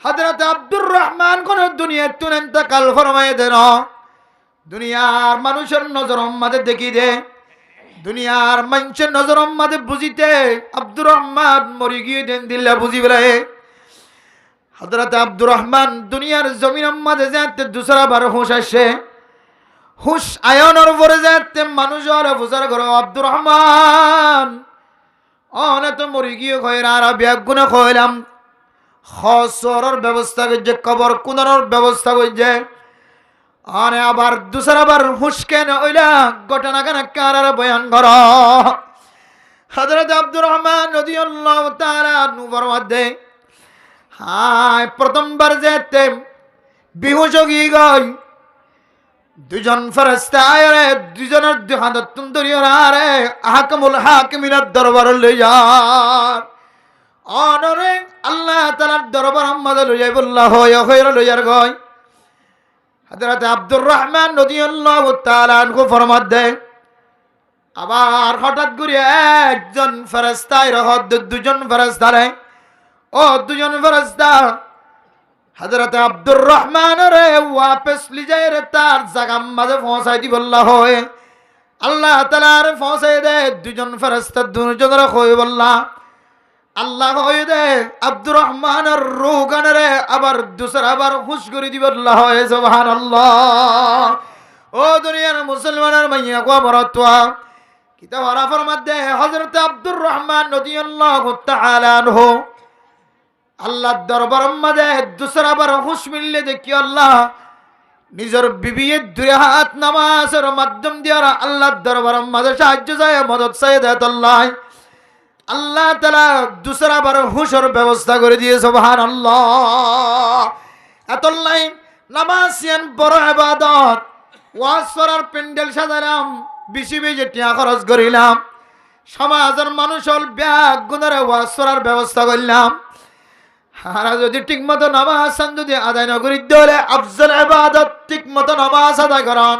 হযরত আব্দুর রহমান কোন দুনিয়ার তুন ইন্তেকাল ফরমায়ে দেন দুনিয়ার মানুষের নজর আমাদের দেখি দে দুনিয়ার মানুষের নজর আমাদের বুঝিতে আব্দুর রহমান মরি গিয়ে দেন দিল্লা বুঝি বেলায় হযরত আব্দুর রহমান দুনিয়ার জমিন আমাদের যাতে দুসরা বার হুশ আসে হুশ আয়নের পরে যাতে মানুষ আর বুঝার ঘর আব্দুর রহমান অনে তো মরি গিয়ে কইরা আর ব্যাগ গুনে কইলাম খসরের ব্যবস্থা করছে কবর কুনানোর ব্যবস্থা করছে আরে আবার দুসরা বার হুশ কেন ওইলা ঘটনা কেন কারার বয়ান কর হযরত আব্দুর রহমান রাদিয়াল্লাহু তাআলা আনহু ফরমাতে হায় প্রথমবার যেতে বেহুশ হয়ে গই দুজন ফেরেশতা আরে দুজনের হাত তুন্দরিয়া আরে হাকিমুল হাকিমিনের দরবার লই যার অনরে আল্লাহ তাআলার দরবার আমাদের লই যাই বললা হয় হইরা লই যার গই হযরত আব্দুর রহমান রাদিয়াল্লাহু তাআলা আনহু ফরমাত দেয় আবার হঠাৎ করে একজন ফেরেশতা রহত দুজন ফেরেশতা রে ও দুজন ফেরেশতা হযরত আব্দুর রহমান রে ওয়াপস লিজায় রে তার জায়গা মাঝে পৌঁছাই দি বললা হয় আল্লাহ তাআলার পৌঁছাই দে দুজন ফেরেশতা দুজনের কই বললা আল্লাহ কই দে আব্দুর রহমানের রূহ গানরে আবার দুসরা বার হুশ করে দি বললা হয় সুবহানাল্লাহ। ও দুনিয়ার মুসলমানের মাইয়া কো বরতওয়া কিতাব আরাফের মধ্যে হযরত আব্দুর রহমান রাদিয়াল্লাহু তাআলা আনহু আল্লাহর দরবার মাঝে দুসরা বার হুশ মিললে দেখি আল্লাহ নিজের বিবিয়ে দুই হাত নামাজের মাধ্যম দিয়ে আল্লাহর দরবারের মাঝে সাহায্য চায়, মদত চায় দেয়। আল্লাহ তাআলা দুসরা বার হুশর ব্যবস্থা করে দিয়ে সুবহানাল্লাহ। এতলাই নামাজ ইয়ান বড় ইবাদত। ওয়াজ করার প্যান্ডেল সাজালাম, বেশি বেশি টাকা খরচ করিলাম, সমাজের মানুষের ব্যাগ গুণরে ওয়াজ করার ব্যবস্থা করলাম। আর যদি ঠিক মতো নামাজ যদি আদায় না করি দিলে আফজল ইবাদত ঠিক মতো নামাজ আদায় করান,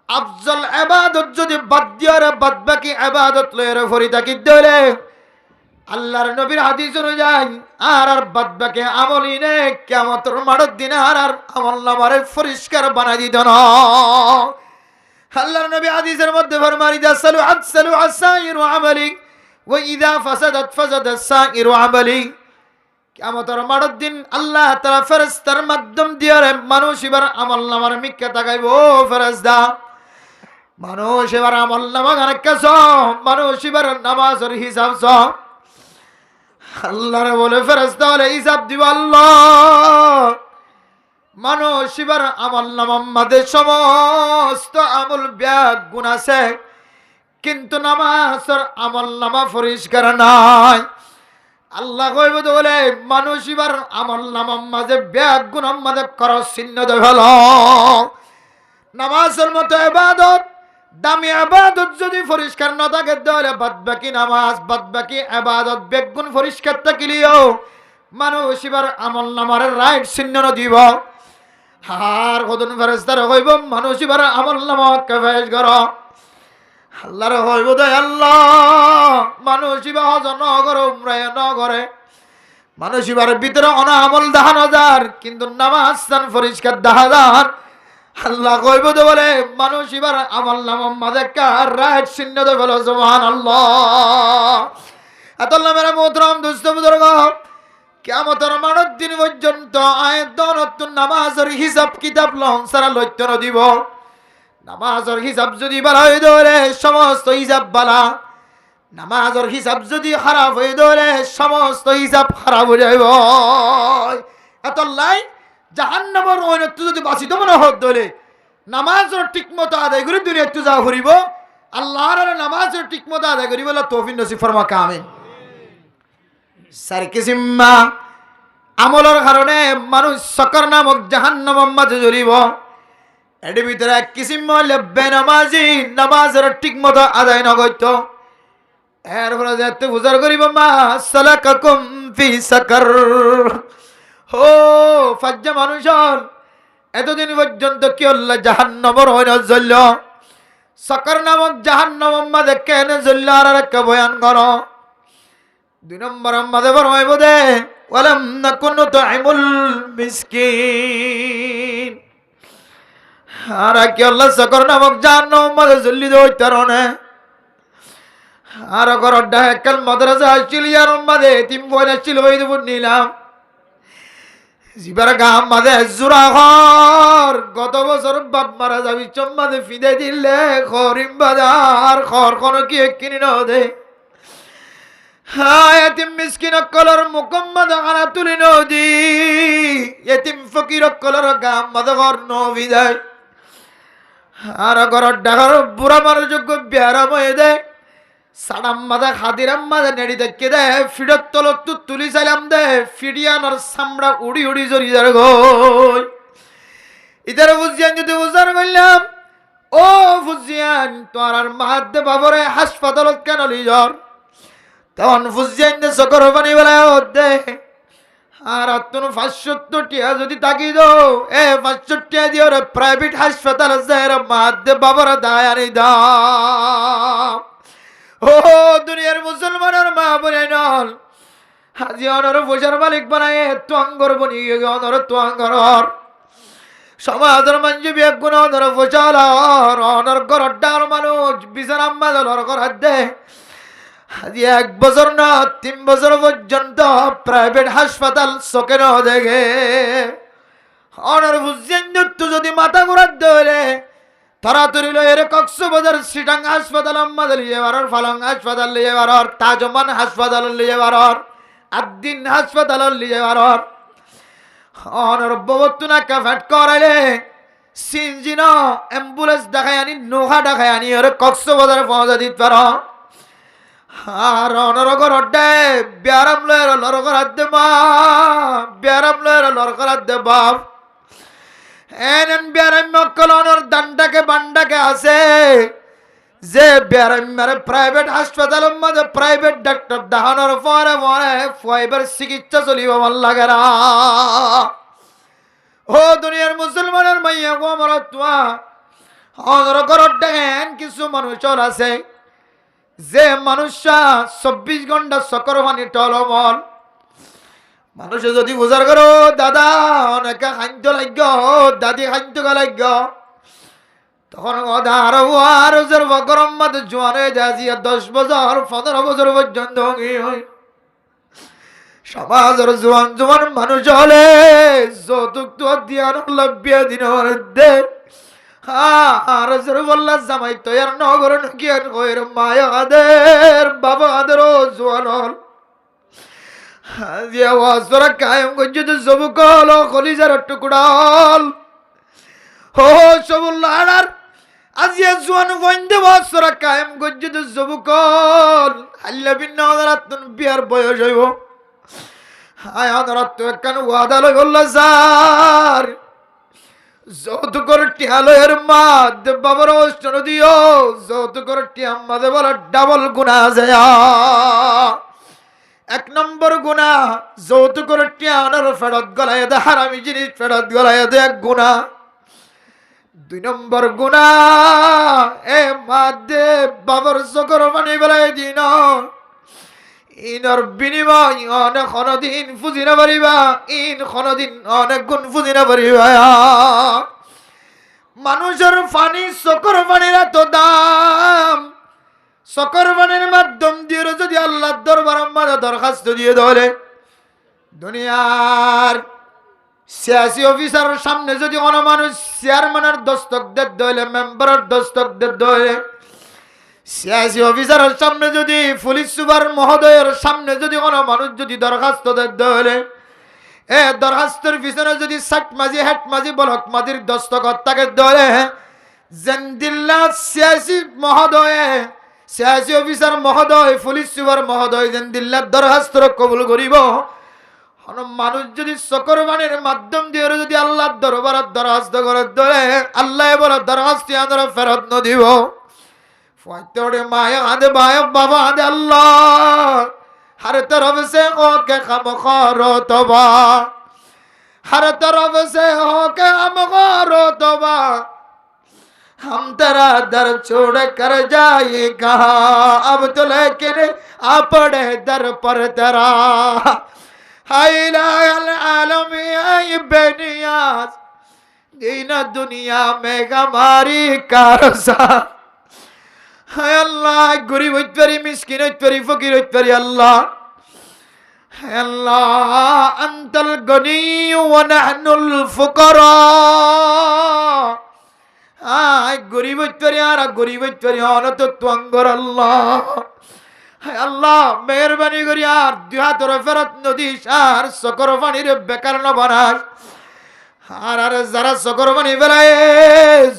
আফজল ইবাদত যদি বাদ দিয়ে বাদ বাকি ইবাদত লয়ের ফরি থাকি দিলে আল্লাহর নবীর হাদিস অনুযায়ী আর বাদ বাকি আমলই নে কিয়ামতের মাঠের দিনে আর আমল নামারে পরিষ্কার বানাই দিত না। আল্লাহর নবী হাদিসের মধ্যে ফরমান ইদা সালু আসসালু আসাইরু আমালি ওয়া ইদা ফাসাদাত ফাসাদাত সাইরু আমালি। কিয়ামতের মাঠের দিন আল্লাহ তাআলা ফেরেশতার মাধ্যম দিয়ে মানুষ এবার আমল নামার মিক্কা তাকাইব, ও ফেরেশতা মানুষ এবার আমল নামা অনেক কাজ, মানুষ এবার নামাজের হিসাব চ। আল্লাহরে বলে ফেরেশতা বলে হিসাব দিব আল্লাহ। মানুষ এবার আমল নামার মাঝে সমস্ত আমল ব্যাগ গুণ আছে, কিন্তু নামাজের আমল নামা পরিষ্কার নাই। আল্লাহ কইব তো বলে মানুষ এবার আমল নামার মাঝে ব্যাগ গুণের মাঝে করস চিহ্ন দেয় ভালো। নামাজের মতো ইবাদত দামি ইবাদত যদি পরিষ্কার না থাকে তাহলে বাদ বাকি নামাজ বাদ বাকি ইবাদত বেগুন পরিষ্কার থাকলেও মানুষ এবার আমল নামার রাইট চিহ্ন দিব। আর কতদিন ফেরেশতারা কইব মানুষ এবার আমল নামা কফেজ করো। আল্লাহর হইব দে আল্লাহ মানুষ এবার হজ ন করে উমরা ন করে, মানুষ এবার ভিতরে অনা আমল দেখানো যার কিন্তু নামাজ স্থান পরিষ্কার দেখা যার। আল্লাহ কইব তো বলে মানুষ এবার আমল নামার মাঝে কার রাইট চিহ্ন দে বলো সুবহানাল্লাহ। আল্লাহ মেরা মোহতরম দোস্ত বুজুর্গ, কিয়ামতের মাঠের দিন পর্যন্ত আয়াত নতুন নামাজের হিসাব কিতাব লন সারা লইতে ন দিব। নামাজের হিসাব যদি বালা হয়ে ধরে সমস্ত হিসাব বালা, নামাজের হিসাব যদি খারাপ হয়ে ধরে সমস্ত হিসাব খারাপ হয়ে যাইব। এতলাই জাহান্নামের ঐনত্য যদি বাঁচিত মনে হত ধরে নামাজের ঠিক মতো আদায় করে দুনিয়া একটু যা করিব, আল্লাহর নামাজের ঠিক মতো আদায় করিব তৌফিক নসিব ফরমাক আমিন। সারকিসিম্মা আমলের কারণে মানুষ সকর নামক জাহান্নামের মাঝে জড়িব। এর ভিতরে এক কিসিম হইলে বেনামাজি, নামাজের ঠিক মতো আদায় নগত। এরপরে যেতে বুঝার করিব মা সালাকাকুম ফি সাকার। ও ফাজ্জা মানুষ এতদিন পর্যন্ত কি হল জাহান্নামের হইন জ্বলল, সাকার নামক জাহান্নামের মাঝে কেন জ্বলল আর একটা বয়ান করো। 2 নম্বর মাঝে ফরমাইব দে ওয়ালাম নাকুনু তুইমুল মিসকিন। আর কি আল্লাহ সাকার নামক জাহান্নামের মাঝে জ্বললি দইতারনে। আর ঘর ডাকাল মাদ্রাসা আসছিল ইয়ার মাঝে তিন বইনা ছিল ওই দেব নিলাম জিবার গাম মাঝে জোড়া ঘর। গত বছর বাপ মারা যাবি চম্মাদে ফিদে দিলে খরিম বাজার খর কোন কি কিনি ন দে। হ্যাঁ এতিম মিসকিন কলর মুকম্মদ আনা তুলি নদী, এতিম ফকির কলর গাম মাঝে ঘর নবি দেয়। আর ঘর ডাকার বুড়া মানুষ যোগ্য বেয়ারাম হয়ে দেয়। সাড়াম মাদা খাদিরাম মাদা নেড়ি দেখে দে ফিডত তলত তুলি চাইলাম দে ফিডিয়ানোর সামড়া উড়ি উড়ি জড়ি যার গই। ইতারে বুঝিয়ান যদি উজার করলাম ও ফুজিয়ান তোর আর মাহাদ্দে বাবরে হাসপাতালত কেন লিজর তখন ফুজিয়ান দে সকর পানি বেলায় দে। আর তুন 570 টিয়া যদি তাকি দো এ 500 টিয়া দিও রে প্রাইভেট হাসপাতাল যায় মাহাদ্দে বাবরে দায় আনি দাম। ও দুনিয়ার মুসলমানের মা বলে নল হাজি অনর পয়সার মালিক বানায় তোয়াঙ্গর বনি অনর তোয়াঙ্গর সমাজের মানজি বেগুন অনর পয়সালার অনর ঘর ডাল মানুষ বিছানাম মাদলর করার দে। হাজি 1 বছর না 3 বছর পর্যন্ত প্রাইভেট হাসপাতাল চোখে ন দেখে। অনর বুঝছেন যদি মাথা ঘুরার ধরে তাড়াতাড়ি লয়ের কক্সবাজার সিটাং হাসপাতাল আমাদের লিয়ে বারর ফালং হাসপাতাল লিয়ে বারর তাজমান হাসপাতাল লিয়ে বারর আদ্দিন হাসপাতাল লিয়ে বারর অনর ববতুনা কা ফট করাইলে সিনজি ন অ্যাম্বুলেন্স দেখায় আনি নোহা দেখায় আনি ওরে কক্সবাজারে পৌঁছা দিতে পারো আর অনরগর অড্ডে ব্যারাম লয়ের লরগর আদ্দে মা ব্যারাম লয়ের লরগর আদ্দে বাপ এন ব্যারাম মক্কল অনর দান্ডাকে বান্ডাকে আছে যে ব্যারাম মারে প্রাইভেট হাসপাতালের মধ্যে প্রাইভেট ডাক্তার দেখানোর পরে পরে ফাইবার চিকিৎসা চলিব ভাল লাগে না ও দুনিয়ার মুসলমানের মাইয়া গো আমার তোমা অনরগর দেখেন কিছু মানুষের আছে যে মানুষরা 24 ঘন্টা চক্র পানি টলমল মানুষে যদি বুঝার করো দাদা অনেকে খাদ্য লাগ্য দাদি খাদ্য লাগ্য তখন আরো গরম মাঝে জোয়ান হয়ে যায় 10 বছর 15 বছর পর্যন্ত সমাজের জোয়ান জোয়ান মানুষ হলে যৌতুক তো দিয়ার লব্বিয়া দিন আর বললা জামাই তো আর নগর নকিয়ার কইর মায়া আদের বাবা আদের ও জোয়ান হল যে ওয়াজরা কায়েম করছে তো জবুকল কলিজার টুকড়াল হো সবুল্লাহ আর আজিয়া জোয়ান বন্ধে ওয়াজরা কায়েম করছে তো জবুকল আল্লাহ বিন নজরাতুন বিয়ার বয়স হইব হায় আদরাত তো একখান ওয়াদা লই বললা স্যার যৌতুকর টিয়ালয়ের মা বাবার অষ্টন দিও যৌতুকর টিয়া মাঝে বলা ডাবল গুণা যায় 1 নম্বর গুণা যৌতুকর টিয়ানোর ফেরত গলায় দে হারামি জিনিস ফেরত গলায় দে 1 গুণা 2 নম্বর গুণা এ মা দে বাবার চকর পানি বেলায় দিন ইনর বিনিময় অনেক কোনদিন ফুজি না পারিবা ইন কোনদিন অনেক গুণ ফুজি না পারিবা মানুষের পানি চকর পানির এত দাম চকর পানির মাধ্যম দিয়ে যদি আল্লাহর দরবারে মাঝে দরখাস্ত দিয়ে ধরে দুনিয়ার সিয়াসি অফিসারের সামনে যদি কোনো মানুষ চেয়ারম্যানের দস্তক দেয় দলে মেম্বারের দস্তক দেয় দলে সিয়াসি অফিসারের সামনে যদি পুলিশ সুপার মহোদয়ের সামনে যদি কোনো মানুষ যদি দরখাস্ত দেয় এ দরখাস্তের পিছনে যদি সাট মাঝি হেট মাঝি বলক মাঝির দস্তখত তাকে ধরে জেন্দিল্লা সিয়াসি মহোদয় সিয়াসি অফিসার মহোদয় পুলিশ সুপার মহোদয় জেন্দিল্লার দরখাস্ত কবুল করিব মানুষ যদি চকরবানের মাধ্যম দিয়ে যদি আল্লাহর দরবারে দরখাস্ত করে ধরে আল্লাহ বলে দরখাস্ত আমরা ফেরত ন দিব ফয়তরে মায়া আদে বায়া বাবা আদে আল্লাহ हर तरफ से होके हम खारो तोबा हर तरफ से होके हम खारो तोबा हम तेरा दर छोड़ कर जाए कहाँ अब तो लेकिन आ पड़े दर पर तेरा हाय आलम बेनियाज दीन दुनिया में हमारी कारसा हाय अल्लाह गरीब उत्तरी मिस्किन उत्तरी फकीर उत्तरी अल्लाह हाय अल्लाह अंतल गनी व नहनुल फुकरा हाय गरीब उत्तरी आरा गरीब उत्तरी आना तो त्वंगर अल्लाह हाय अल्लाह मेहरबानी करी यार दुआ तोर फेरत नदी शार सकरो पानी रे बेकार न बनास আর আর যারা চকরবানি বেলায়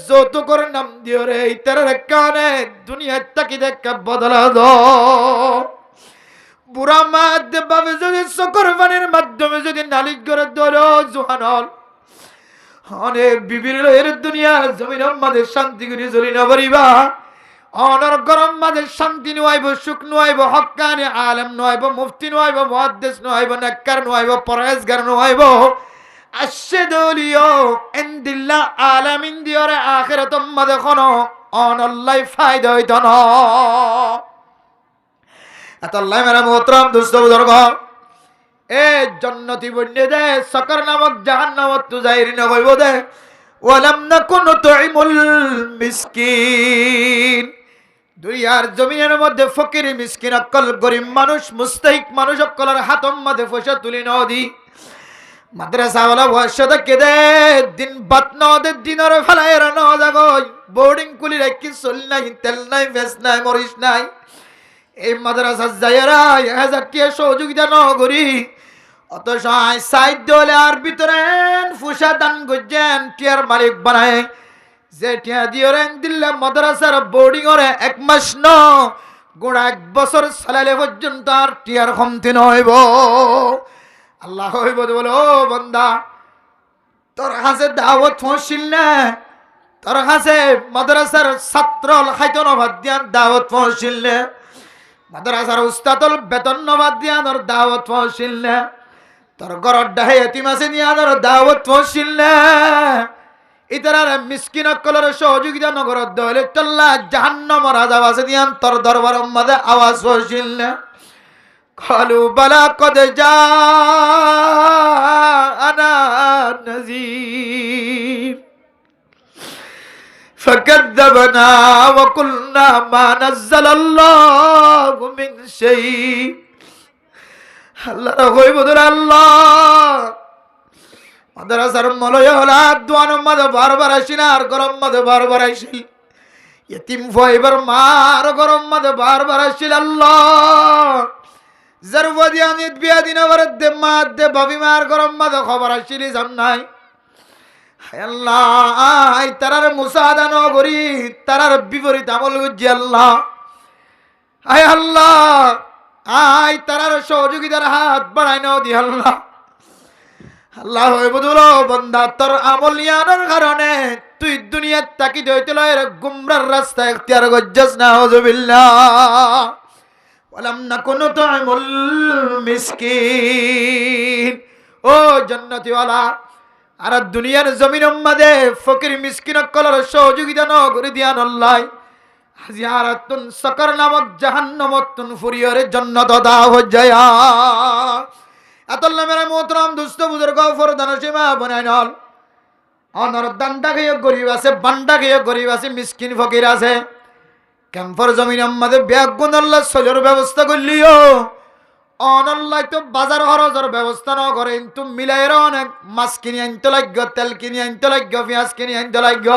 যৌতুকর নাম দিও রে ইতার কানে দুনিয়ার তাকি দেখা বদলা দো বুড়া মাদ বাবে যদি চকরবানির মাধ্যমে যদি নালিশ করে ধরো জোহানল অনেক বিভিন্ন এর দুনিয়া জমিন মাঝে শান্তি করে চলি না পারিবা অনর গরম মাঝে শান্তি নয়াইব সুখ নয়াইব হক্কানি আলেম নয়াইব মুফতি নয়াইব মুহাদ্দিস নয়াইব নাক্কার নয়াইব পরহেজগার নয়াইব আশহাদুলিও ইনদিল্লাহ আলামিন দিওরে আখিরাত মধ্যে কোনো অনল্লাই ফায়দা হইতো না আল্লাহ মেরা মোহতরম দোস্ত বুজুর্গ এ জান্নাতি বন্যে দে সকর নামক জাহান্নামত তুজাইরি না কইব দে ওয়ালাম নাকুন তুইমুল মিসকিন দুনিয়ার জমিনের মধ্যে ফকির মিসকিন অকল গরিব মানুষ মুস্তাহিক মানুষ অকলের হাতম মধ্যে পয়সা তুলি নদি মাদ্রাসা ওয়ালা বয়সটা কেদে দিন বাত নদে দিনের ফেলায় না জাগই বোর্ডিং কুলি রাখি চল নাই তেল নাই ফেস নাই মরিস নাই এই মাদ্রাসা যায়রা 1000 টাকা সহযোগিতা ন করি অত সময় সাইড হলে আর ভিতরে ফুসা দান গজ্জেন টিয়ার মালিক বানায় যে টিয়া দিয়ে দিল্লে মাদ্রাসার বোর্ডিং ওরে 1 মাস ন গোড়া 1 বছর সালালে পর্যন্ত আর টিয়ার কমতি নইব। আল্লাহ হইব বলে ও বান্দা তোর কাছে দাওয়াত পৌঁছিল না, তোর কাছে মাদ্রাসার ছাত্র খাইতো নবাদ দিয়ান দাওয়াত পৌঁছিল না, মাদ্রাসার উস্তাদল বেতন নবাদ দিয়ান ওর দাওয়াত পৌঁছিল না, তোর ঘরের ডাহে এতিম আছে নিয়ান ওর দাওয়াত পৌঁছিল না। ইতারার মিসকিন কলর সহযোগিতা নগর দলে তল্লা জাহান্নামের আযাব আছে দিয়ান তোর দরবারের মধ্যে আওয়াজ পৌঁছিল না। قالوا بلى قد جاءنا نذير فكذبنا وقلنا ما نزل الله من شيء আল্লাহ কইব ধরে আল্লাহ মাদ্রাসার মলয় হলা দোয়ান মধ্যে বারবার আসিনা আর গরম মধ্যে বারবার আসিল ইতিম ফাইবার মার গরম মধ্যে বারবার আসিল আল্লাহ জরওয়াদিয়ানিত বিয়াদিনা ওয়ারদে মাদে বাবিমার গরম মধ্যে খবর আসিলি জান নাই। হায় আল্লাহ আই তারার মুসাদা ন করি তারার বিপরীত আমল গুজি আল্লাহ। হায় আল্লাহ আই তারার সহযোগিতার হাত বাড়াই নাও দি আল্লাহ। আল্লাহ হইবদুল বান্দা তোর আমল ইয়ানোর কারণে তুই দুনিয়াত তাকি দইতে লয় গুমরার রাস্তা ইখতিয়ার গজ্জাস না হুজুবিল্লাহ। ওয়ালাম নাকুনু তু'মুল মিসকিন ও জান্নাতি ওয়ালা আর দুনিয়ার জমিনের মধ্যে ফকির মিসকিন কলর সহযোগিতা ন করে দিয়ান আল্লাহ হাজিয়ারাতুন সাকার নামক জাহান্নামতুন ফুরিয়রে জান্নাত দাও হজায়া। আতাল্লাহ মেরে মোহতরম দুস্থ বুজুর্গ ফরদান সীমা বনাইনল অনর দান্ডা গিয়ে গরিব আছে বান্ডা গিয়ে গরিব আছে মিসকিন ফকির আছে ক্যাম্পর জমিন আমাদের ব্যাগুন আল্লাহ সজর ব্যবস্থা করলিও অনল্লাহ তো বাজার খরচের ব্যবস্থা ন করে কিন্তু মিলাইয়ের অনেক মাছ কিনে আনতে লাগব তেল কিনে আনতে লাগব পেঁয়াজ কিনে আনতে লাগব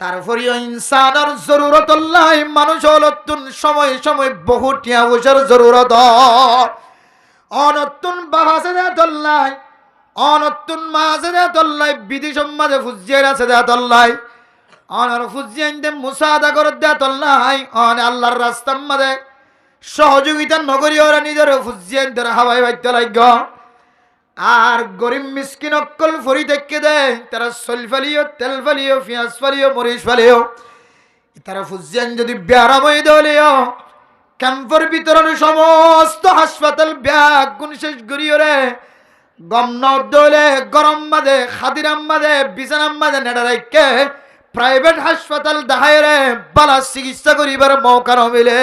তারপরেও ইনসানের জরুরত আল্লাহ মানুষ হলতুন সময় সময় বহু টিয়া পয়সার জরুরত অনতুন বাবা আছে দেয়াতল্লাহ অনতুন মা আছে দেয়াতল্লাহ বিদেশ মাঝে ফুজিয়ার আছে দেয়াতল্লাহ অনার ফুজিয়াইতে মুসাদা করে দেয়াতল্লাহ অনে আল্লাহর রাস্তার মাঝে সহযোগিতা নগরী ওরা নিজের ফুজিয়াইতে হাওয়াই বাইতে লাগব আর গরিব মিসকিন অক্কল ফরি দেখে দেয় তারা সল ফালিও তেল ফালিও পেঁয়াজ ফালিও মরিচ ফালিও তারা ফুজিয়ান যদি বেড়া বই দলিও ক্যাম্পের বিতরণ সমস্ত হাসপাতাল ব্যাগ গুণ শেষ করিও রে গম নদলে গরম মাঝে খাদিরাম মাঝে বিছানাম মাঝে নেড়া রেখে প্রাইভেট হাসপাতাল দেখায় রে বালা চিকিৎসা করিবার মৌকা নমিলে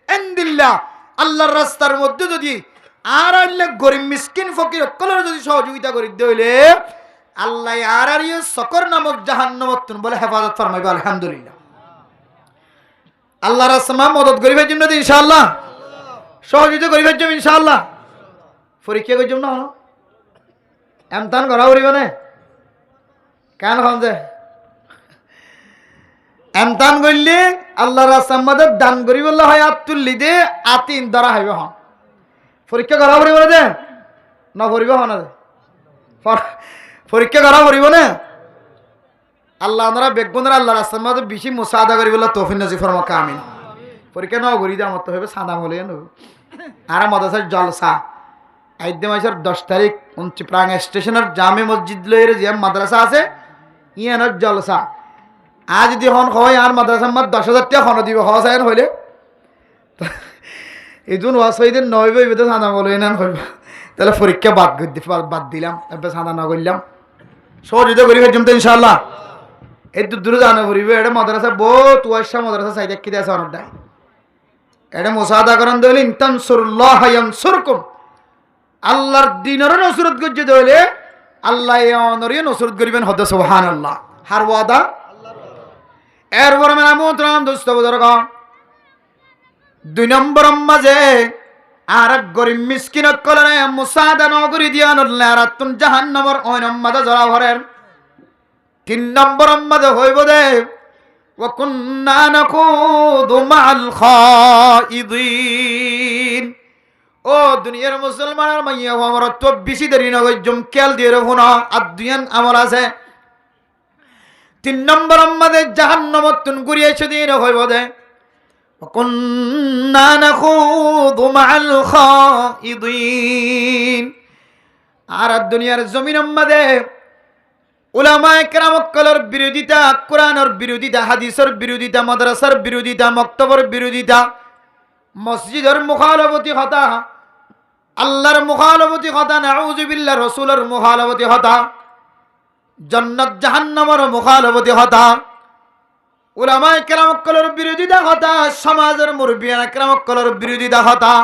এন্দিল্লা আল্লাহর রাস্তার মধ্যে যদি আর আল্লাহ গরিব মিসকিন ফকির অকলের যদি সহযোগিতা করি দইলে আল্লাহ আর সকর নামক জাহান্নামত বলে হেফাজত ফরমাইবে আলহামদুলিল্লাহ। আল্লাহর রাস্তা মদত গরিবের জন্য ইনশাআল্লাহ সহযোগিতা গরিবের জন্য ইনশাআল্লাহ পরীক্ষা করি জন্য এমতান করা করিব না কেন হন যে এমতান করলে আল্লাহর রাস্তার মধ্যে দান করি বললে হয় আর তুললি দে আতিন ধরা হইব হন পরীক্ষা করা করিব না দে না করিব হন পরীক্ষা করা করিব না আল্লাহ আমরা বেগুনের আল্লাহ রাস্তার মধ্যে বেশি মুসাদা করি বলে তৌফিক নসিব ফরমাক আমিন। পরীক্ষা নাও করি দে আমার তো হবে সাদা বলে আর মাদ্রাসার জলসা আইদে মাসের 10 তারিখ প্রাং স্টেশনের জামে মসজিদ লইরে যে মাদ্রাসা আছে ইয়ানোর জলসা আজ যদি হন হয় আর মাদ্রাসার মধ্যে 10,000 টাকা হন দিব হওয়া চাই হইলে এই জন্য ওয়াসাইদের নয় বই বেদে সাদা বলে না হইব তাহলে পরীক্ষা বাদ দিলাম এবার সাদা না করলাম সহযোগিতা করি ফেলছিলাম তো ইনশাআল্লাহ এই তো দূরে জানা করিব এটা মাদ্রাসা বহুত ওয়াসা মাদ্রাসা সাইড কি আছে অনেক দায় এটা মুসাদা করেন দিলে ইনতানসুরুল্লাহ ইয়ানসুরকুম আল্লাহর দ্বীনের নসরত করতে দিলে আল্লাহ অনরিয়ে নসরত করিবেন হদ সুবহানাল্লাহ হার ওয়াদা এরপর মেরা মোহতরম দোস্ত বুজুর্গ 2 নম্বর মাঝে আর গরিব মিসকিন কলরে মুসাদা নগরী দিয়ান আল্লাহ রাতুন জাহান্নামের ওইনম মাঝে জড়া ভরেন 3 নম্বর মাঝে হইব দে ওয়া কুননা নাকুদু মাআল খাইদিন ও দুনিয়ার মুসলমানের মাইয়া আমার তো বেশি দেরি নয় জম খেয়াল দিয়ে রাখুন আর দুইয়ান আমল আছে 3 নম্বর আমাদের জাহান্নামত তুন ঘুরিয়ে সেদিন হইব দে কুন্না নাখুদু মাআল খাইদিন আর দুনিয়ার জমিন আমাদের উলামায়ে কেরাম কলর বিরোধিতা কোরআনের বিরোধিতা হাদিসের বিরোধিতা মাদ্রাসার বিরোধিতা মক্তবের বিরোধিতা মসজিদের মুখালফতি হতা আল্লাহর মুখালফতি হতা নাউযুবিল্লাহ রাসূলের মুখালফতি হতা জান্নাত জাহান্নামের মুখালফতি হতা উলামায়ে কেরাম কলর বিরোধিতা হতা সমাজের মুরব্বিয়ান কেরাম কলর বিরোধিতা হতা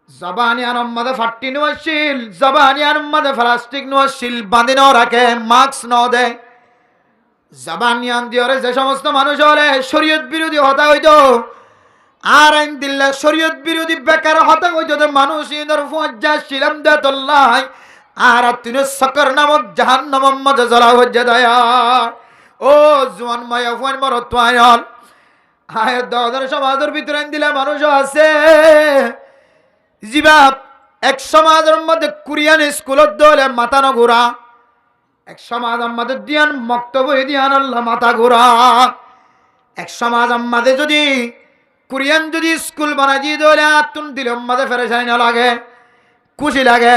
জবানিয়ান মধ্যে ফাট্টি নওয়াশিল জবানিয়ান মধ্যে প্লাস্টিক নওয়াশিল বাঁধে ন রাখে মাস্ক ন দেয় জবানিয়ান দিয়ে যে সমস্ত মানুষ হলে শরীয়ত বিরোধী হতা হইতো আর আইন দিল্লা শরীয়ত বিরোধী বেকার হতা হইতো মানুষ ইন্দর ফুয়াজ্জা শিলাম দেতল্লাহ আর তিনি সকর নামক জাহান্নামের মধ্যে জ্বলা হজ্জা দয়া ও জোয়ান মায়া ফুয়ান মরত আয়ল আয় দদের সমাজের ভিতরে আইন দিলা মানুষ আছে জিবাব এক সমাজের মধ্যে কোরিয়ান স্কুলত দলে মাথা ন ঘোরা এক সমাজ আমাদের দিয়ান মক্তব্য দিয়ান আল্লাহ মাথা ঘোরা এক সমাজ আমাদের যদি কোরিয়ান যদি স্কুল বানাই দিয়ে দলে আতুন দিলে আমাদের ফেরেশানি না লাগে খুশি লাগে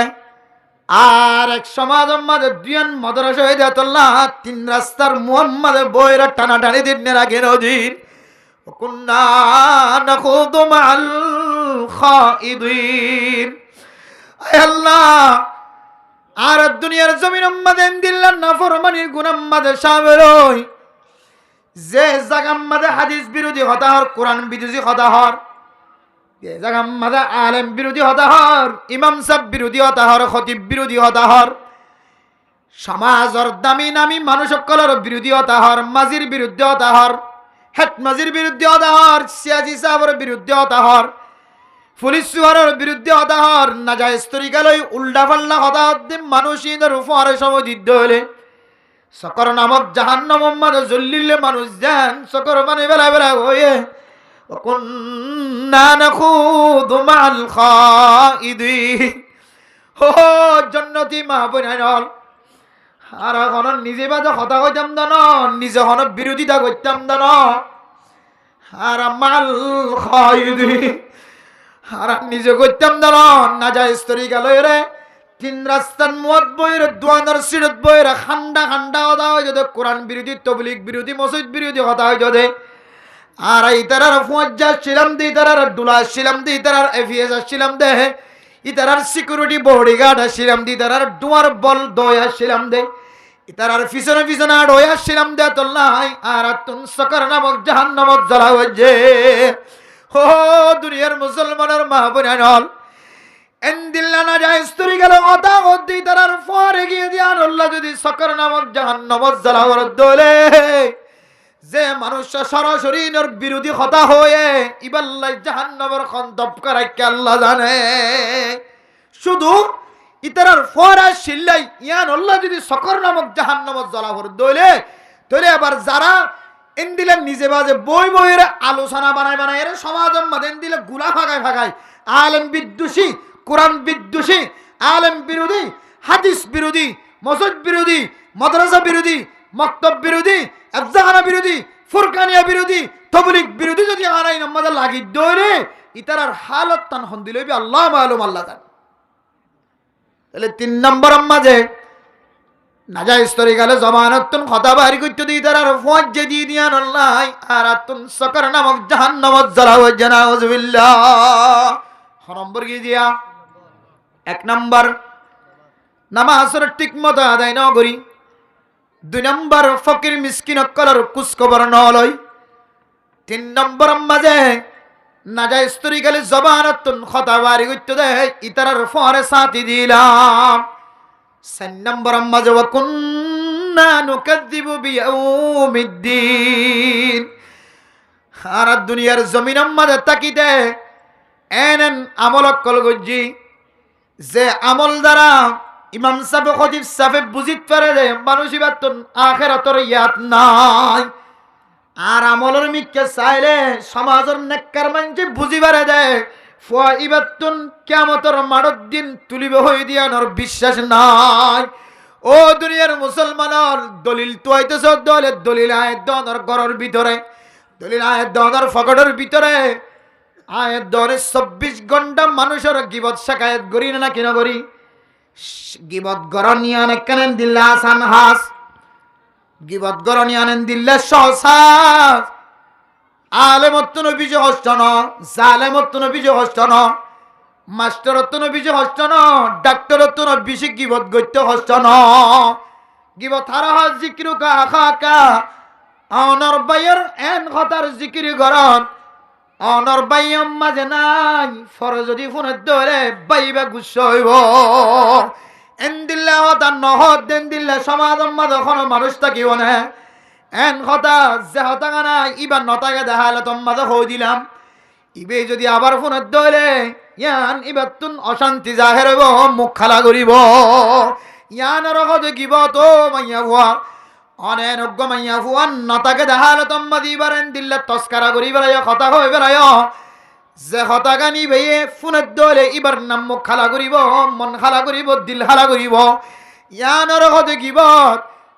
আর এক সমাজ আমাদের দিয়ান মাদ্রাসা হয়ে দেয় আল্লাহ 3 রাস্তার মুহাম্মাদের বইরা টানা টানি দিন রাখে নদীর কুন্না নাখুদু মাআল খাইদিন আল্লাহ আর দুনিয়ার জমিন আমাদের দিল্লার নাফরমানির গুনাহ আমাদের শামিল হই যে জায়গা আমাদের হাদিস বিরোধী হতা হর কোরআন বিরোধী হতা হর যে জায়গা আমাদের আলেম বিরোধী হতা হর ইমাম সাহেব বিরোধী হতা হর খতিব বিরোধী হতা হর সমাজের দামি নামি মানুষ সকলের বিরোধী হতা হর মাজির বিরুদ্ধে হতা হর হেড মাজির বিরুদ্ধে হতা হর সিয়াজি সাহেবের বিরুদ্ধে হতা হর পুলিশ সুহারের বিরুদ্ধে হতা হর নাজায়েজ তরিকালই উল্টা পাল্লা হতা হতে মানুষ ইদের উপহারের সময় দিতে হলে সকর নামক জাহান্নাম মধ্যে জ্বলিলে মানুষ যান সকর মানে বেলা বেলা হয়ে কুন্না নাখুদু মাআল খাইদিন ও জান্নাতি মা বোনাইল আর এখন নিজে বাজে কথা কইতাম না নিজে হন বিরোধিতা করতাম না আর মাল খাইদিন আর নিজে করতাম না যায় স্তরি গেল রে 3 রাস্তার মুয়াদ বইয়ের দোয়ানোর সিরত বইয়ের খান্ডা খান্ডা হতা হয় যদি কোরআন বিরোধী তবলিগ বিরোধী মসজিদ বিরোধী হতা হয় যদি আর ইতারার ফুয়াজ্জা ছিলাম দি ইতারার ডুলা ছিলাম দি ইতারার এফিএস ছিলাম দে ইতারার সিকিউরিটি বডিগার্ড ছিলাম দি ইতারার দুয়ার বল দয়া ছিলাম দে ইতারার পিছনে পিছনে ডয়া ছিলাম দে তোল্লাই আর তুন সকর নামক জাহান্নামত জ্বলা হচ্ছে ও দুনিয়ার মুসলমানের মা বোনাইল এন্দিল্লা না যায় স্তরি গেল কথা হতে তারার পরে গিয়ে দিয়ান আল্লাহ যদি সকর নামক জাহান্নামত জ্বালাওয়ার দলে যে মানুষ সরাসরি নর বিরোধী কথা হয়ে ইবাল্লাই জাহান্নামের খন্দপ করাই কে আল্লাহ জানে শুধু ইতারার পরে শিল্লাই ইয়ান আল্লাহ যদি সকর নামক জাহান্নামত জ্বালাওয়ার দলে তোরে আবার যারা এন্দিলে নিজে বাজে বই বইয়ের আলোচনা বানায় বানায় এর সমাজের মধ্যে এন্দিলে গুলা ফাগায় ফাগায় আলেম বিদ্বেষী কোরআন বিদ্বেষী আলেম বিরোধী হাদিস বিরোধী মসজিদ বিরোধী মাদ্রাসা বিরোধী মক্তব বিরোধী আফজাখানা বিরোধী ফুরকানিয়া বিরোধী তবলিগ বিরোধী যদি আনাই আমাদের লাগি দৌড়ে ইতারার হালত তান হন্দি লইবে আল্লাহ মালুম আল্লাহ জান তাহলে 3 নম্বর মাঝে নাজায়েজ তরিকালে জমানতুন কথা বাহির করতে দি তারার ফুয়াজ্জে দি দিয়ান আল্লাহ আর তুন সকর নামক জাহান্নামত জ্বালাও জানাউযুবিল্লাহ নম্বর কি দিয়া 1 নম্বর নামাজের ঠিক মতো আদায় ন করি 2 নম্বর ফকির মিসকিন কলর কুছ খবর ন লই 3 নম্বর মাঝে নাজায়েজ তরিকালে জমানতুন কথা বাহির করতে দে ইতারার ফরে সাথী দিলাম 4 নম্বর মাঝে কুন্না নুকাযযিবু বিয়াউমিদ্দিন আর দুনিয়ার জমিনের মাঝে তাকিতে এনেন আমল কল গজ্জি যে আমল দ্বারা ইমাম সাহেব খতিব সাহেব বুঝিত পারে যে মানুষ ইবাতুন আখিরাতর ইয়াত নাই আর আমলের মিক্কে চাইলে সমাজের নেককার মানুষ বুঝি পারে দে ফুয়া ইবাতুন কিয়ামতের মাড়ত দিন তুলিব হই দিয়ানোর বিশ্বাস নাই। ও দুনিয়ার মুসলমানের দলিল তো আইতেছ দলিল আয়াত দনের ঘরের ভিতরে, দলিল আয়াত দনের ফকটের ভিতরে, আয়াত দনে 24 ঘন্টা মানুষের গিবত শাকায়াত করি না কিনা করি। গিবত গরনিয়ান কেনেন দিল্লা আসান হাস, গিবত গরনিয়ান দিল্লা সহসাস। আলেমত্তন অভিযোগ হস্ত ন, জালেমত্তন অভিযোগ হস্ত ন, মাস্টারত্তন অভিযোগ হস্ত ন, ডাক্তারত্তন বিশেষ গিবত গত্য হস্ত ন। গিবত হারা হাস জিকিরু কা আখা কা অনর বাইয়ের এন হতার জিকিরি গরন অনর বাইয়ম মাঝে নাই ফরে যদি ফোনে ধরে বাইবা গুচ্ছ হইব। এন দিল্লা হতার নহত দেন দিল্লা সমাজম মাঝে মানুষ থাকিব না। এন কথা যে হতাকা না ইবার নতাকে দেখালে তোমাদের হই দিলাম। ইবে যদি আবার ফোনের দইলে ইয়ান ইবার তুন অশান্তি জাহের হইব, মুখ খালা করিব। ইয়ান রকম দেখিব তো মাইয়া ভুয়া অনেক অজ্ঞ মাইয়া ভুয়ান নতাকে দেখালে তোমাদ ইবার এন দিল্লে তস্কারা করি বেড়াই কথা হয়ে বেড়াই। যে হতাকা নিবে ফোনের দইলে ইবার নাম মুখ খালা করিব, মন খালা করিব, দিল খালা করিব। ইয়ান রকম দেখিব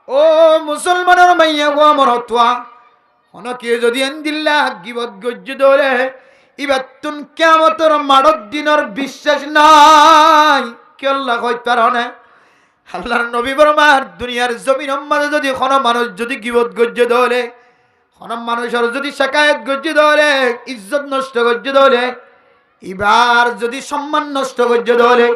ও মুসলমানের মাইয়া গো মরতুয়া অনকে যদি এন দিল্লা গিবত গজ্জ দৌলে ইবার তুন কিয়ামতের মাড়ত দিনের বিশ্বাস নাই। কি আল্লাহ কইতে পারে আল্লাহর নবী বরমার দুনিয়ার জমিন মাঝে যদি কোনো মানুষ যদি গিবত গজ্জ দৌলে, কোনো মানুষের যদি শাকায়াত গজ্জ দৌলে, ইজ্জত নষ্ট গজ্জ দৌলে, এবার যদি সম্মান নষ্ট গজ্জ দৌলে,